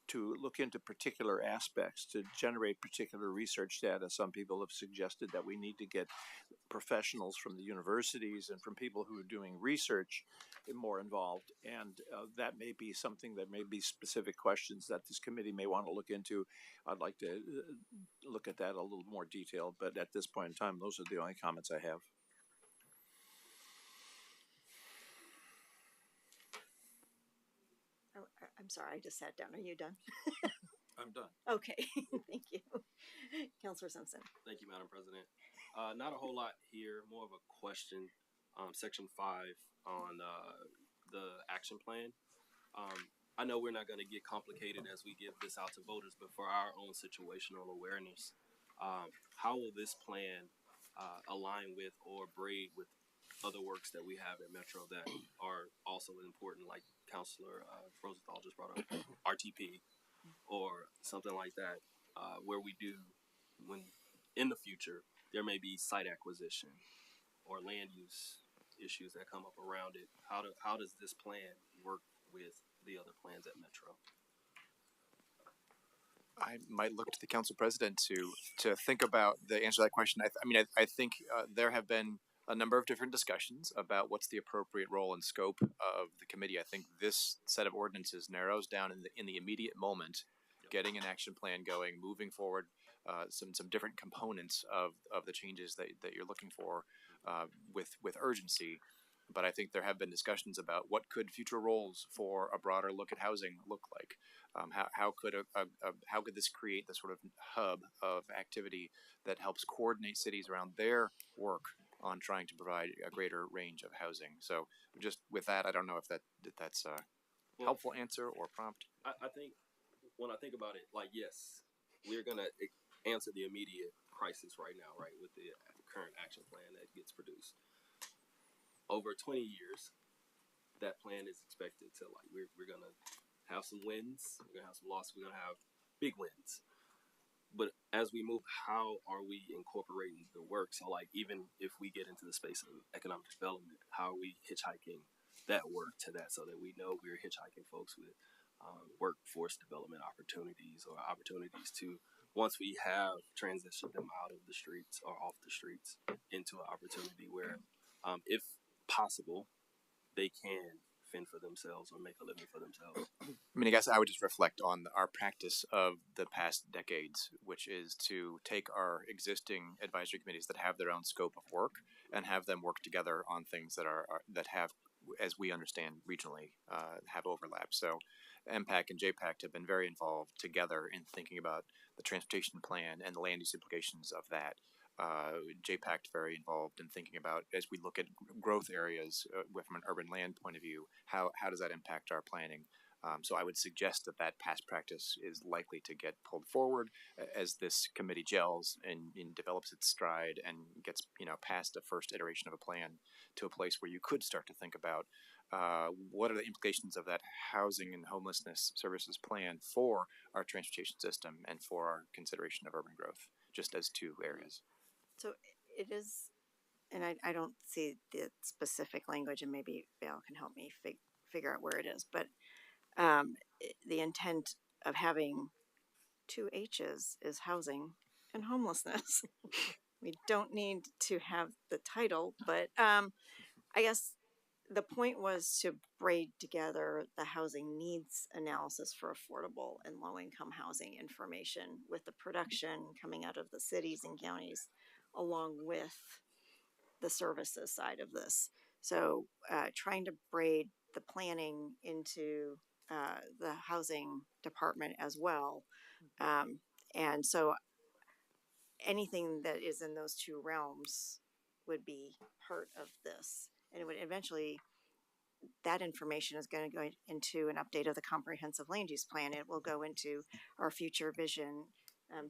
to look into particular aspects, to generate particular research data. Some people have suggested that we need to get professionals from the universities and from people who are doing research more involved. And that may be something, that may be specific questions that this committee may want to look into. I'd like to look at that a little more detailed, but at this point in time, those are the only comments I have. Oh, I'm sorry, I just sat down. Are you done? I'm done. Okay, thank you. Councilor Simpson. Thank you, Madam President. Not a whole lot here, more of a question. Section 5 on the action plan. I know we're not going to get complicated as we give this out to voters, but for our own situational awareness, how will this plan align with or braid with other works that we have at Metro that are also important, like Councilor Rosenthal just brought up, RTP, or something like that, where we do, when in the future, there may be site acquisition or land use issues that come up around it. How does this plan work with the other plans at Metro? I might look to the council president to think about the answer to that question. I think there have been a number of different discussions about what's the appropriate role and scope of the committee. I think this set of ordinances narrows down in the immediate moment, getting an action plan going, moving forward, some different components of the changes that you're looking for with urgency. But I think there have been discussions about what could future roles for a broader look at housing look like. How could this create the sort of hub of activity that helps coordinate cities around their work on trying to provide a greater range of housing? So just with that, I don't know if that's a helpful answer or prompt. I think when I think about it, like, yes, we're gonna answer the immediate crisis right now, right, with the current action plan that gets produced. Over 20 years, that plan is expected to, like, we're gonna have some wins, we're gonna have some losses, we're gonna have big wins. But as we move, how are we incorporating the work? So, like, even if we get into the space of economic development, how are we hitchhiking that work to that, so that we know we're hitchhiking folks with workforce development opportunities, or opportunities to, once we have transitioned them out of the streets or off the streets, into an opportunity where, if possible, they can fend for themselves or make a living for themselves. I mean, I guess I would just reflect on our practice of the past decades, which is to take our existing advisory committees that have their own scope of work and have them work together on things that have, as we understand regionally, have overlap. So MPAC and JPAC have been very involved together in thinking about the transportation plan and the land use implications of that. JPAC very involved in thinking about, as we look at growth areas from an urban land point of view, how does that impact our planning? So I would suggest that past practice is likely to get pulled forward as this committee gels and develops its stride and gets past the first iteration of a plan to a place where you could start to think about what are the implications of that housing and homelessness services plan for our transportation system and for our consideration of urban growth, just as two areas. So it is, and I don't see the specific language, and maybe Val can help me figure out where it is, but the intent of having two H's is housing and homelessness. We don't need to have the title, but I guess the point was to braid together the housing needs analysis for affordable and low income housing information with the production coming out of the cities and counties, along with the services side of this. So trying to braid the planning into the housing department as well. And so anything that is in those two realms would be part of this. And it would eventually, that information is going to go into an update of the comprehensive land use plan. It will go into our future vision.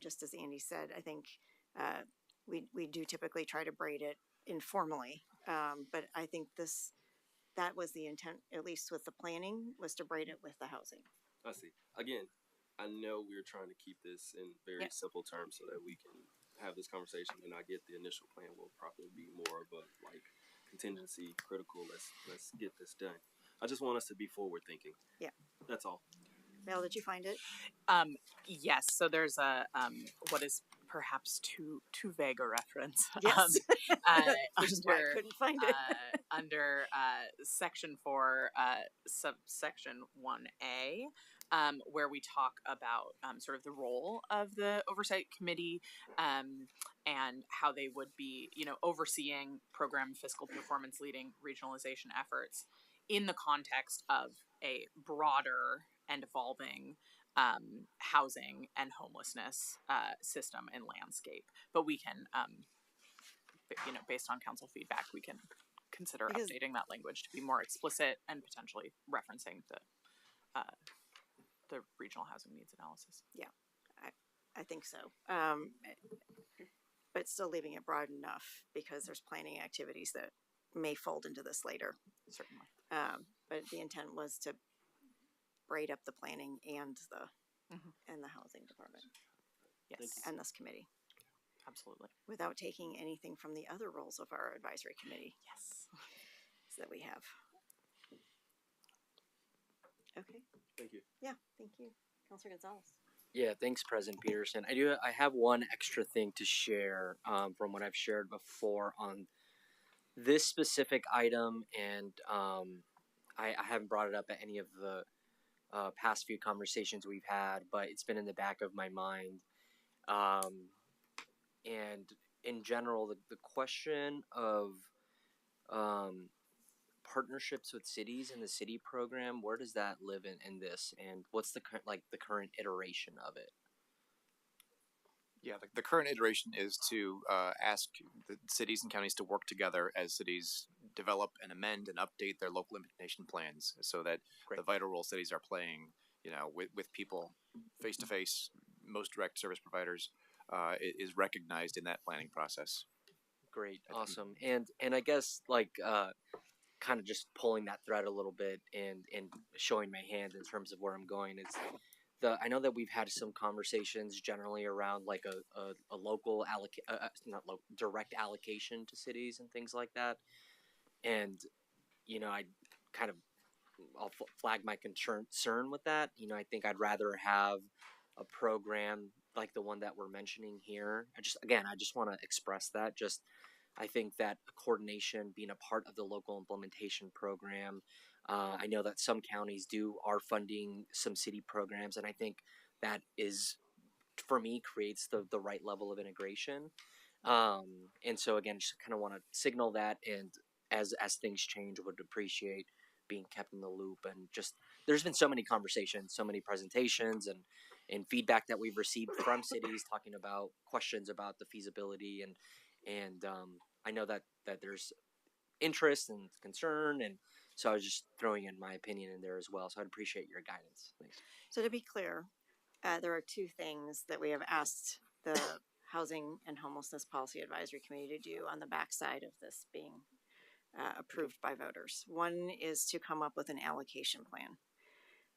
Just as Andy said, I think we do typically try to braid it informally, but I think that was the intent, at least with the planning, was to braid it with the housing. I see. Again, I know we're trying to keep this in very Yep. simple terms so that we can have this conversation, and I get the initial plan will probably be more of a like contingency critical. Let's get this done. I just want us to be forward thinking. Yeah. That's all. Mel, did you find it? Yes. So there's a what is perhaps too vague a reference. Yes. Which is why I Under couldn't find it. under section 4, subsection 1A, where we talk about sort of the role of the oversight committee and how they would be, overseeing program fiscal performance, leading regionalization efforts in the context of a broader and evolving housing and homelessness system and landscape. But we can, based on council feedback, we can consider Because- updating that language to be more explicit and potentially referencing the regional housing needs analysis. Yeah, I think so. But still leaving it broad enough because there's planning activities that may fold into this later. Certainly. But the intent was to braid up the planning and the Mhm. and the housing department Yes, and this committee absolutely. without taking anything from the other roles of our advisory committee Yes. that we have. Okay. Thank you. Yeah. Thank you, Councilor Gonzalez. Yeah, thanks, President Peterson. I have one extra thing to share from what I've shared before on this specific item, and I haven't brought it up at any of the past few conversations we've had, but it's been in the back of my mind. And in general, the question of partnerships with cities in the city program, where does that live in this, and what's the current iteration of it? Yeah, the current iteration is to ask the cities and counties to work together as cities develop and amend and update their local implementation plans so that the vital role cities are playing, with people face to face, most direct service providers, is recognized in that planning process. Great, awesome, and I guess kind of just pulling that thread a little bit and showing my hand in terms of where I'm going is I know that we've had some conversations generally around like a local direct allocation to cities and things like that, and I kind of I'll flag my concern with that. I think I'd rather have a program like the one that we're mentioning here. I just want to express that. I think that coordination, being a part of the local implementation program, I know that some counties are funding some city programs, and I think that is, for me, creates the right level of integration. And so again, just kind of want to signal that, and as things change, would appreciate being kept in the loop. And just there's been so many conversations, so many presentations, and feedback that we've received from cities talking about questions about the feasibility, and I know that there's interest and concern, and so I was just throwing in my opinion in there as well. So I'd appreciate your guidance. Thanks. So to be clear, there are two things that we have asked the Housing and Homelessness Policy Advisory Committee to do on the backside of this being approved by voters. One is to come up with an allocation plan,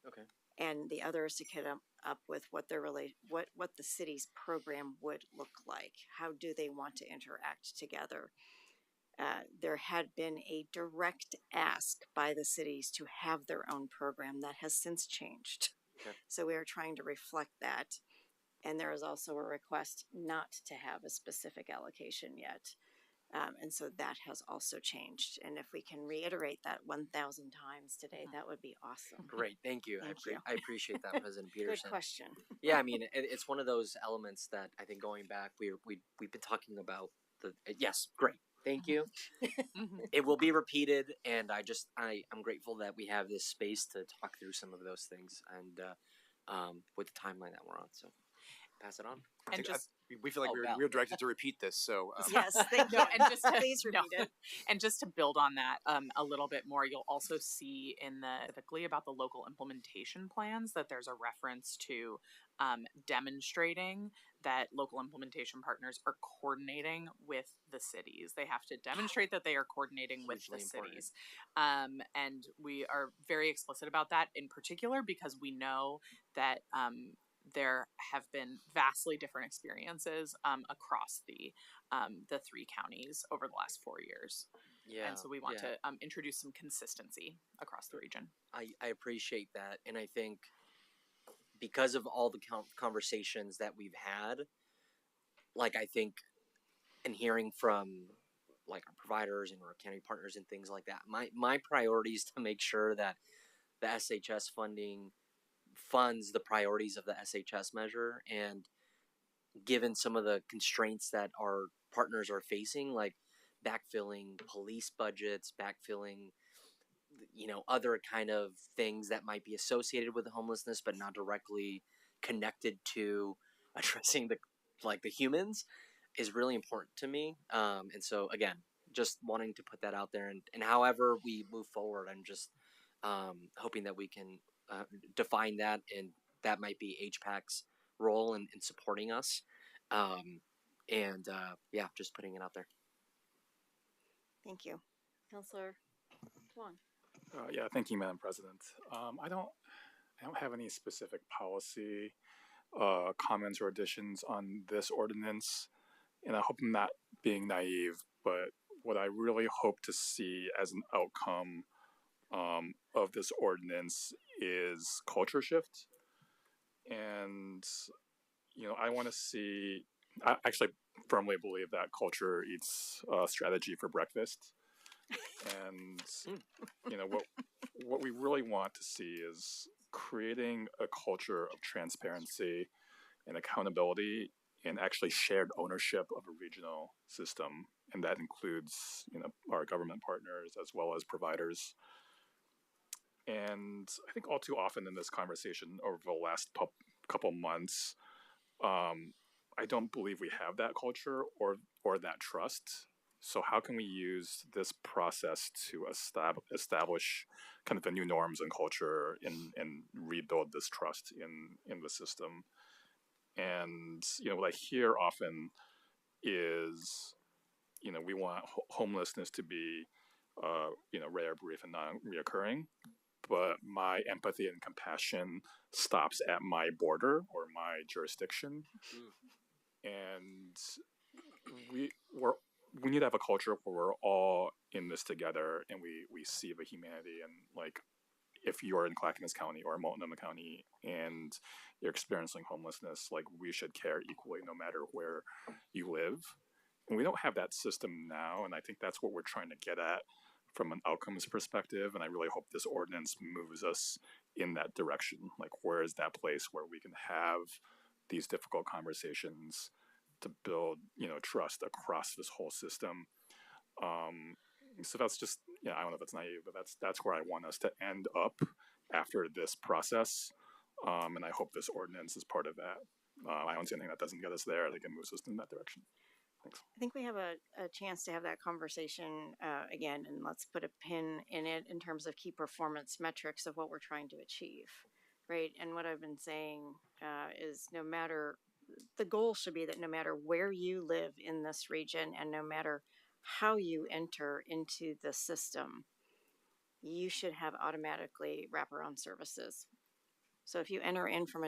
Okay. and the other is to come up with what the city's program would look like. How do they want to interact together? There had been a direct ask by the cities to have their own program that has since changed. Okay. So we are trying to reflect that. And there is also a request not to have a specific allocation yet. And so that has also changed. And if we can reiterate that 1,000 times today, that would be awesome. Great, thank you. Thank you. I appreciate that, President Peterson. Good question. Yeah, I mean, it's one of those elements that I think going back, we've been talking about yes, great. Thank you. It will be repeated, and I'm grateful that we have this space to talk through some of those things, and with the timeline that we're on. So, pass it on. And we feel like Val. we're directed to repeat this. So Yes, thank you. No, and just to, Please repeat it. And just to build on that a little bit more, you'll also see specifically about the local implementation plans that there's a reference to demonstrating that local implementation partners are coordinating with the cities. They have to demonstrate that they are coordinating with the Hugely important. cities. And we are very explicit about that in particular because we know that there have been vastly different experiences across the 3 counties over the last 4 years. Yeah. And so we want yeah. to introduce some consistency across the region. I appreciate that. And I think because of all the conversations that we've had, like, I think, and hearing from like our providers and our county partners and things like that, my priority is to make sure that the SHS funding funds the priorities of the SHS measure. And given some of the constraints that our partners are facing, like backfilling police budgets, backfilling, other kind of things that might be associated with homelessness, but not directly connected to addressing the humans, is really important to me. And so again, just wanting to put that out there, and however we move forward, I'm just hoping that we can define that, and that might be HPAC's role in supporting us. Just putting it out there. Thank you. Councilor Wong. Thank you, Madam President. I don't have any specific policy comments or additions on this ordinance, and I hope I'm not being naive, but what I really hope to see as an outcome of this ordinance is culture shift. And, I want to see, I actually firmly believe that culture eats strategy for breakfast. And, what we really want to see is creating a culture of transparency and accountability and actually shared ownership of a regional system. And that includes, our government partners as well as providers. And I think all too often in this conversation over the last couple months, I don't believe we have that culture or that trust. So how can we use this process to establish kind of the new norms and culture and rebuild this trust in the system? And, what I hear often is, we want homelessness to be, rare, brief, and non-reoccurring. But my empathy and compassion stops at my border or my jurisdiction. And we need to have a culture where we're all in this together and we see the humanity. And like, if you're in Clackamas County or Multnomah County and you're experiencing homelessness, like, we should care equally no matter where you live. And we don't have that system now, and I think that's what we're trying to get at from an outcomes perspective. And I really hope this ordinance moves us in that direction. Like, where is that place where we can have these difficult conversations to build, trust across this whole system? So that's just, I don't know if it's naive, but that's where I want us to end up after this process. And I hope this ordinance is part of that. I don't see anything that doesn't get us there. I think it moves us in that direction. Thanks. I think we have a chance to have that conversation again, and let's put a pin in it in terms of key performance metrics of what we're trying to achieve, right? And what I've been saying is the goal should be that no matter where you live in this region and no matter how you enter into the system, you should have automatically wraparound services. So if you enter in from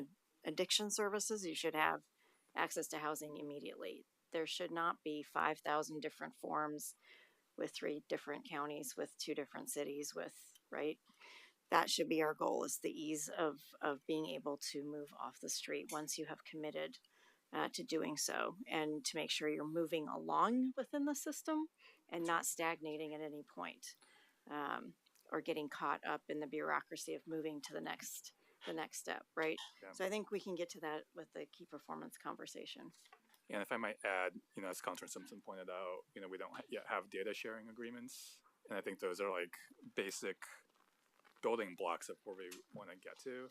addiction services, you should have access to housing immediately. There should not be 5,000 different forms with 3 different counties, with 2 different cities, right? That should be our goal, is the ease of being able to move off the street once you have committed to doing so, and to make sure you're moving along within the system and not stagnating at any point, or getting caught up in the bureaucracy of moving to the next step, right? Yeah. So I think we can get to that with the key performance conversation. And if I might add, as Councilor Simpson pointed out, we don't yet have data sharing agreements. And I think those are like basic building blocks of where we want to get to.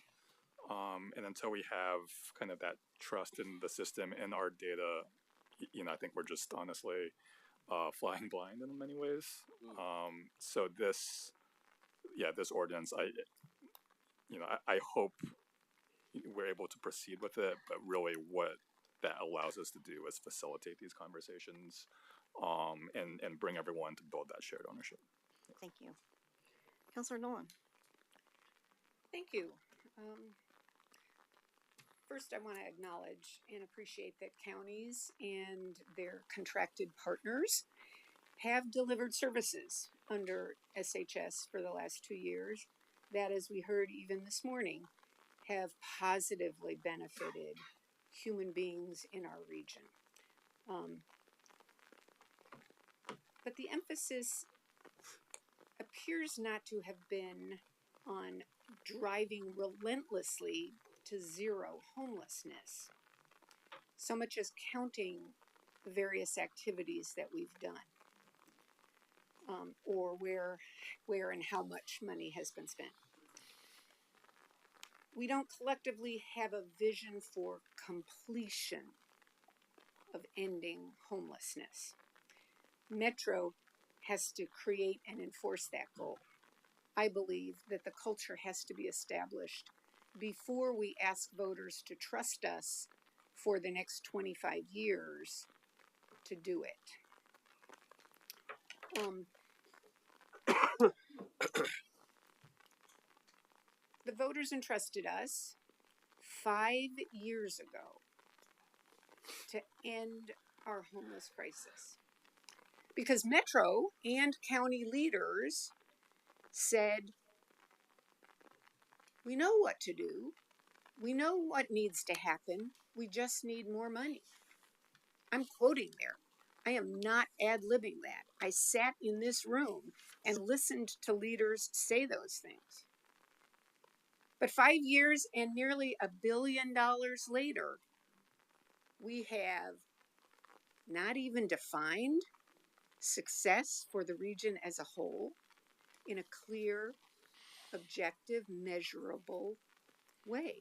And until we have kind of that trust in the system and our data, I think we're just honestly flying blind in many ways. So this ordinance, I hope we're able to proceed with it, but really what that allows us to do is facilitate these conversations, and bring everyone to build that shared ownership. Thank you. Councilor Nolan. Thank you. First, I want to acknowledge and appreciate that counties and their contracted partners have delivered services under SHS for the last 2 years that, as we heard even this morning, have positively benefited human beings in our region. But the emphasis appears not to have been on driving relentlessly to zero homelessness, so much as counting the various activities that we've done, or where and how much money has been spent. We don't collectively have a vision for completion of ending homelessness. Metro has to create and enforce that goal. I believe that the culture has to be established before we ask voters to trust us for the next 25 years to do it. The voters entrusted us 5 years ago to end our homeless crisis, because Metro and county leaders said, we know what to do. We know what needs to happen. We just need more money. I'm quoting there. I am not ad-libbing that. I sat in this room and listened to leaders say those things. But 5 years and nearly $1 billion later, we have not even defined success for the region as a whole in a clear, objective, measurable way.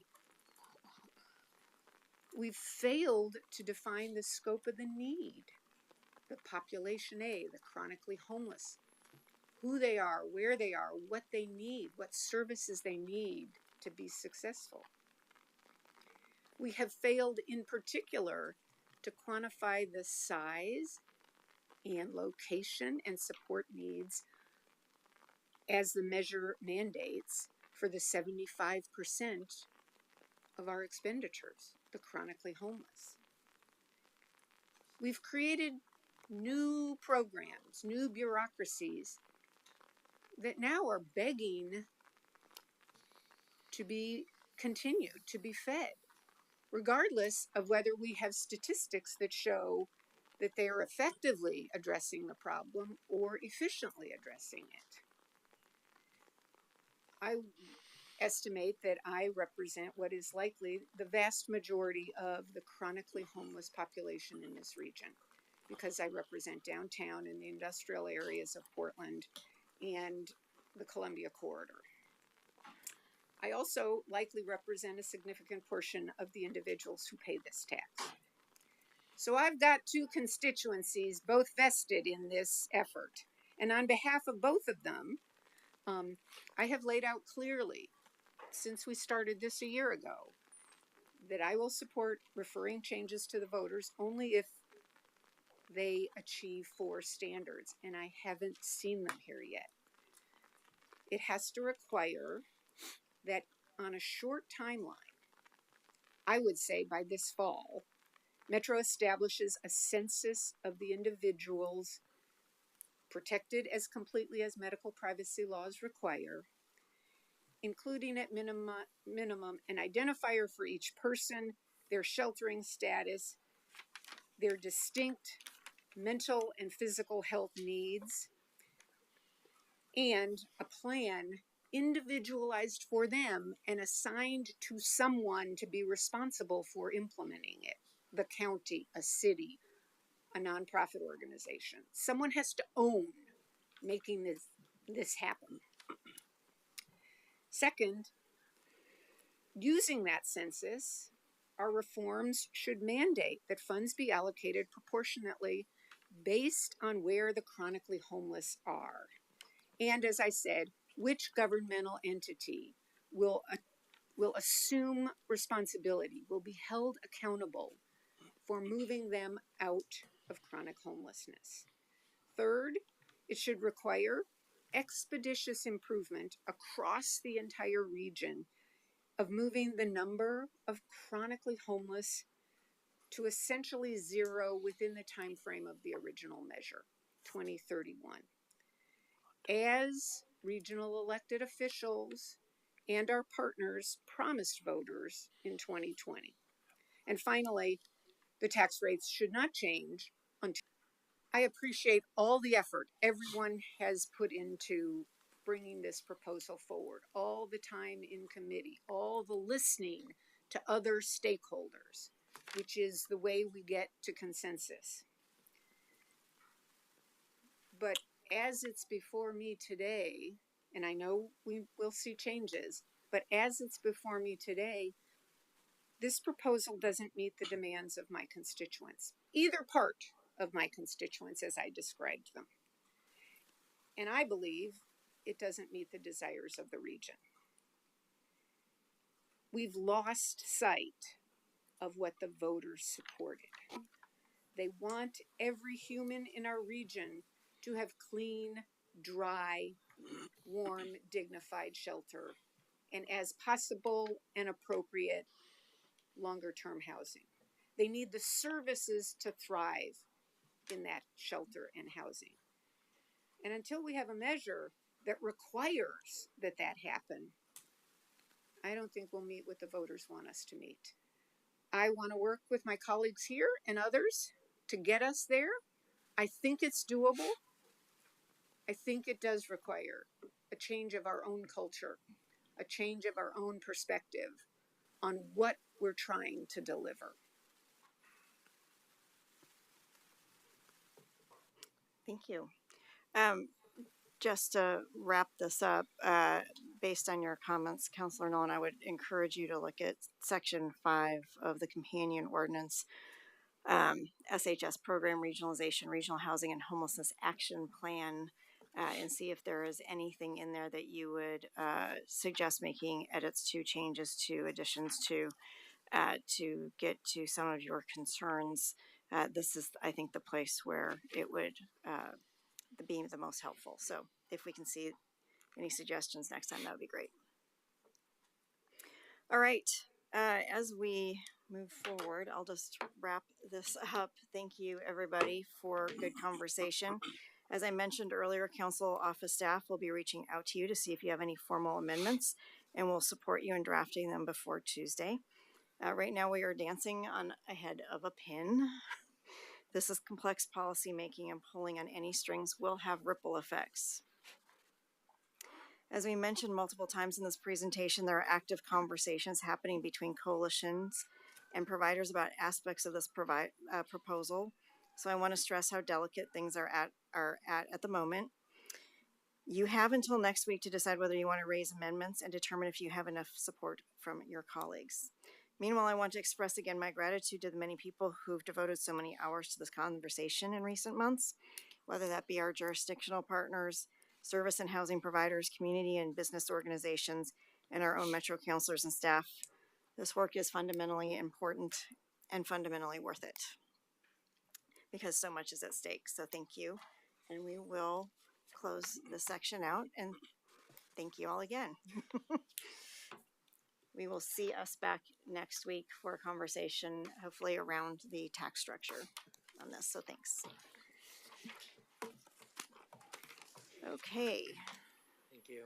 We've failed to define the scope of the need, the population A, the chronically homeless, who they are, where they are, what they need, what services they need to be successful. We have failed in particular to quantify the size and location and support needs as the measure mandates for the 75% of our expenditures, the chronically homeless. We've created new programs, new bureaucracies that now are begging to be continued, to be fed, regardless of whether we have statistics that show that they are effectively addressing the problem or efficiently addressing it. I estimate that I represent what is likely the vast majority of the chronically homeless population in this region, because I represent downtown and the industrial areas of Portland and the Columbia Corridor. I also likely represent a significant portion of the individuals who pay this tax. So I've got two constituencies, both vested in this effort. And on behalf of both of them, I have laid out clearly, since we started this a year ago, that I will support referring changes to the voters only if they achieve 4 standards, and I haven't seen them here yet. It has to require that on a short timeline, I would say by this fall, Metro establishes a census of the individuals protected as completely as medical privacy laws require, including at minimum an identifier for each person, their sheltering status, their distinct mental and physical health needs, and a plan individualized for them and assigned to someone to be responsible for implementing it. The county, a city, a nonprofit organization. Someone has to own making this happen. Second, using that census, our reforms should mandate that funds be allocated proportionately based on where the chronically homeless are. And as I said, which governmental entity will assume responsibility, will be held accountable for moving them out of chronic homelessness. Third, it should require expeditious improvement across the entire region of moving the number of chronically homeless to essentially zero within the time frame of the original measure, 2031. As regional elected officials and our partners promised voters in 2020. And finally, the tax rates should not change until. I appreciate all the effort everyone has put into bringing this proposal forward, all the time in committee, all the listening to other stakeholders, which is the way we get to consensus. But as it's before me today, and I know we will see changes, but as it's before me today, this proposal doesn't meet the demands of my constituents, either part of my constituents as I described them. And I believe it doesn't meet the desires of the region. We've lost sight of what the voters supported. They want every human in our region to have clean, dry, warm, dignified shelter, and as possible and appropriate, longer-term housing. They need the services to thrive in that shelter and housing. And until we have a measure that requires that happen, I don't think we'll meet what the voters want us to meet. I want to work with my colleagues here and others to get us there. I think it's doable. I think it does require a change of our own culture, a change of our own perspective on what we're trying to deliver. Thank you. Just to wrap this up, based on your comments, Councilor Nolan, I would encourage you to look at Section 5 of the Companion Ordinance, SHS Program Regionalization, Regional Housing and Homelessness Action Plan, and see if there is anything in there that you would suggest making edits to, changes to, additions to get to some of your concerns. This is, I think, the place where it would be the most helpful. So if we can see any suggestions next time, that would be great. All right, as we move forward, I'll just wrap this up. Thank you, everybody, for good conversation. As I mentioned earlier, council office staff will be reaching out to you to see if you have any formal amendments, and we'll support you in drafting them before Tuesday. Right now, we are dancing on ahead of a pin. This is complex policy making, and pulling on any strings will have ripple effects. As we mentioned multiple times in this presentation, there are active conversations happening between coalitions and providers about aspects of this proposal. So I want to stress how delicate things are at the moment. You have until next week to decide whether you want to raise amendments and determine if you have enough support from your colleagues. Meanwhile, I want to express again my gratitude to the many people who've devoted so many hours to this conversation in recent months, whether that be our jurisdictional partners, service and housing providers, community and business organizations, and our own Metro counselors and staff. This work is fundamentally important and fundamentally worth it because so much is at stake. So thank you. And we will close this section out, and thank you all again. We will see us back next week for a conversation, hopefully around the tax structure on this. So thanks. Okay. Thank you.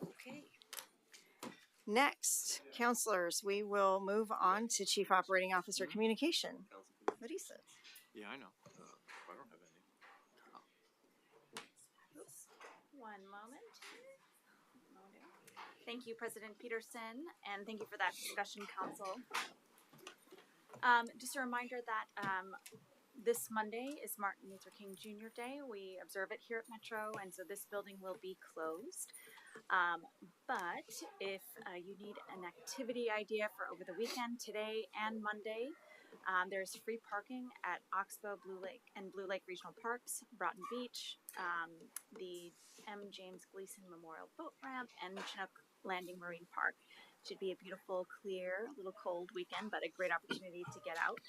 Okay. Next, counselors, we will move on to Chief Operating Officer Communication. Marisa. Yeah, I know. I don't have any. One moment. Thank you, President Peterson, and thank you for that discussion, Council. Just a reminder that this Monday is Martin Luther King Jr. Day. We observe it here at Metro, and so this building will be closed. But if you need an activity idea for over the weekend, today and Monday, there's free parking at Oxbow, Blue Lake, and Blue Lake Regional Parks, Broughton Beach, the M. James Gleason Memorial Boat Ramp, and Chinook Landing Marine Park. Should be a beautiful, clear, a little cold weekend, but a great opportunity to get out.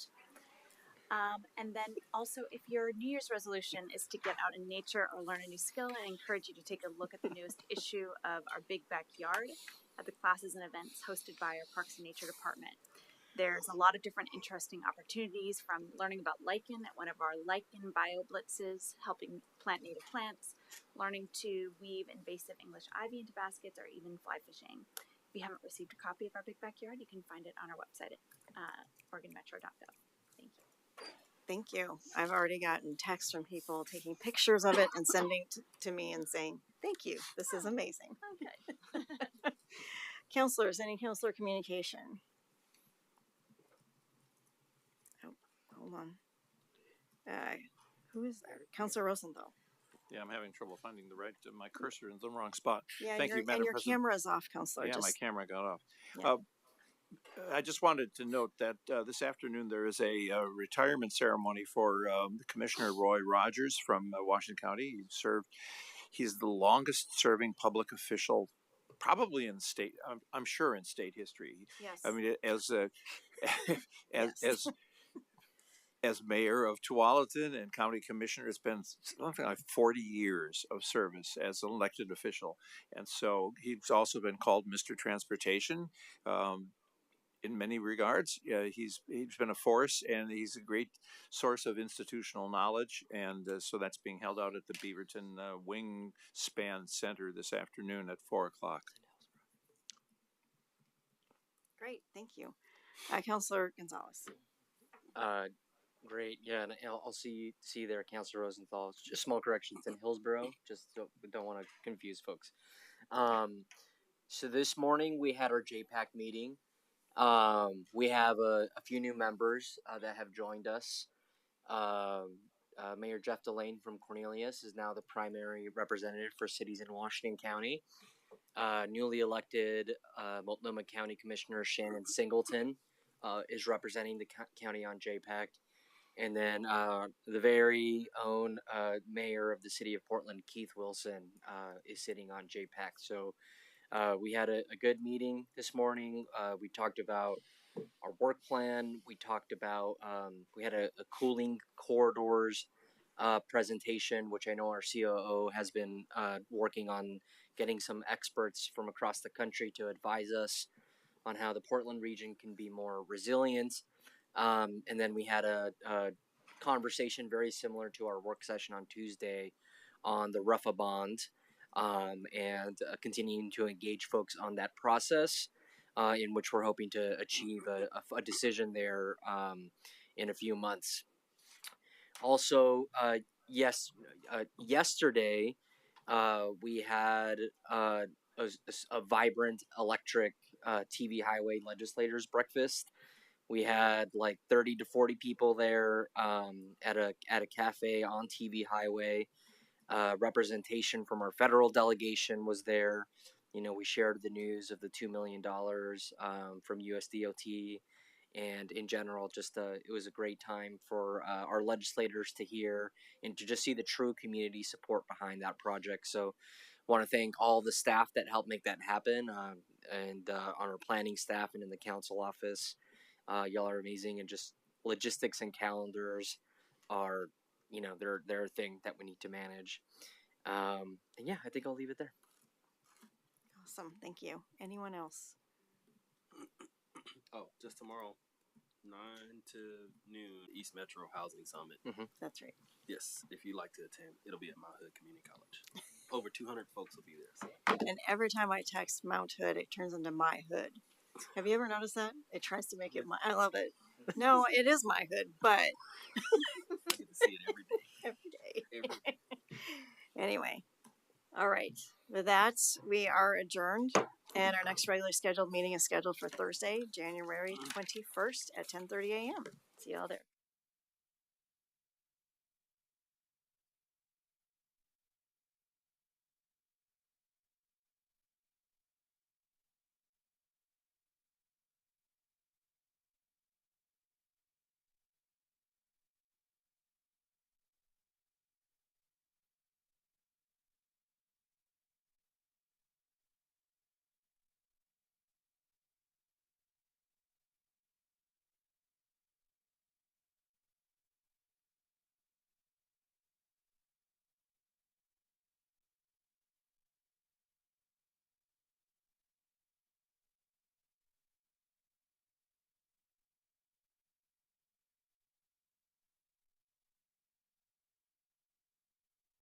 And then also, if your New Year's resolution is to get out in nature or learn a new skill, I encourage you to take a look at the newest issue of our Big Backyard at the classes and events hosted by our Parks and Nature Department. There's a lot of different interesting opportunities, from learning about lichen at one of our lichen bio blitzes, helping plant native plants, learning to weave invasive English ivy into baskets, or even fly fishing. If you haven't received a copy of our Big Backyard, you can find it on our website at oregonmetro.gov. Thank you. Thank you. I've already gotten texts from people taking pictures of it and sending to me and saying, thank you. This is amazing. Okay. Counselors, any counselor communication? Oh, hold on. Who is there? Counselor Rosenthal. Yeah, I'm having trouble finding my cursor in the wrong spot. Yeah, Thank you, Madam and your President. camera's off, Counselor. Yeah, my camera got off. Yeah. I just wanted to note that this afternoon there is a retirement ceremony for Commissioner Roy Rogers from Washington County. He's the longest serving public official probably in state, I'm sure in state history. Yes. I mean, as Yes. as mayor of Tualatin and county commissioner, it's been something like 40 years of service as an elected official. And so he's also been called Mr. Transportation. In many regards, he's been a force, and he's a great source of institutional knowledge. And so that's being held out at the Beaverton Wingspan Center this afternoon at 4:00. Great, thank you. Counselor Gonzalez. Great, yeah, and I'll see you there, Councilor Rosenthal. Just small corrections in Hillsborough, just so we don't want to confuse folks. So this morning we had our JPAC meeting. We have a few new members that have joined us. Mayor Jeff Delane from Cornelius is now the primary representative for cities in Washington County. Newly elected Multnomah County Commissioner Shannon Singleton is representing the county on JPAC. And then the very own mayor of the city of Portland, Keith Wilson, is sitting on JPAC. So we had a good meeting this morning. We talked about our work plan. We talked about, we had a cooling corridors presentation, which I know our COO has been working on getting some experts from across the country to advise us on how the Portland region can be more resilient. And then we had a conversation very similar to our work session on Tuesday on the RUFA bond, and continuing to engage folks on that process, in which we're hoping to achieve a decision there in a few months. Also, yesterday we had a vibrant electric TV highway legislators breakfast. We had like 30 to 40 people there at a cafe on TV Highway. Representation from our federal delegation was there. You know, we shared the news of the $2 million from USDOT, and in general, just it was a great time for our legislators to hear and to just see the true community support behind that project. So, want to thank all the staff that helped make that happen, and on our planning staff and in the council office. Y'all are amazing, and just logistics and calendars are, you know, they're a thing that we need to manage. And yeah, I think I'll leave it there. Awesome, thank you. Anyone else? Oh, just tomorrow, 9 to noon, East Metro Housing Summit. That's right. Yes, if you'd like to attend, it'll be at Mount Hood Community College. Over 200 folks will be there. So. And every time I text Mount Hood, it turns into My Hood. Have you ever noticed that? It tries to make it my. I love it. No, it is My Hood, but I get to see it every day. Every day. Anyway, all right. With that, we are adjourned, and our next regularly scheduled meeting is scheduled for Thursday, January 21st at 10:30 a.m. See y'all there.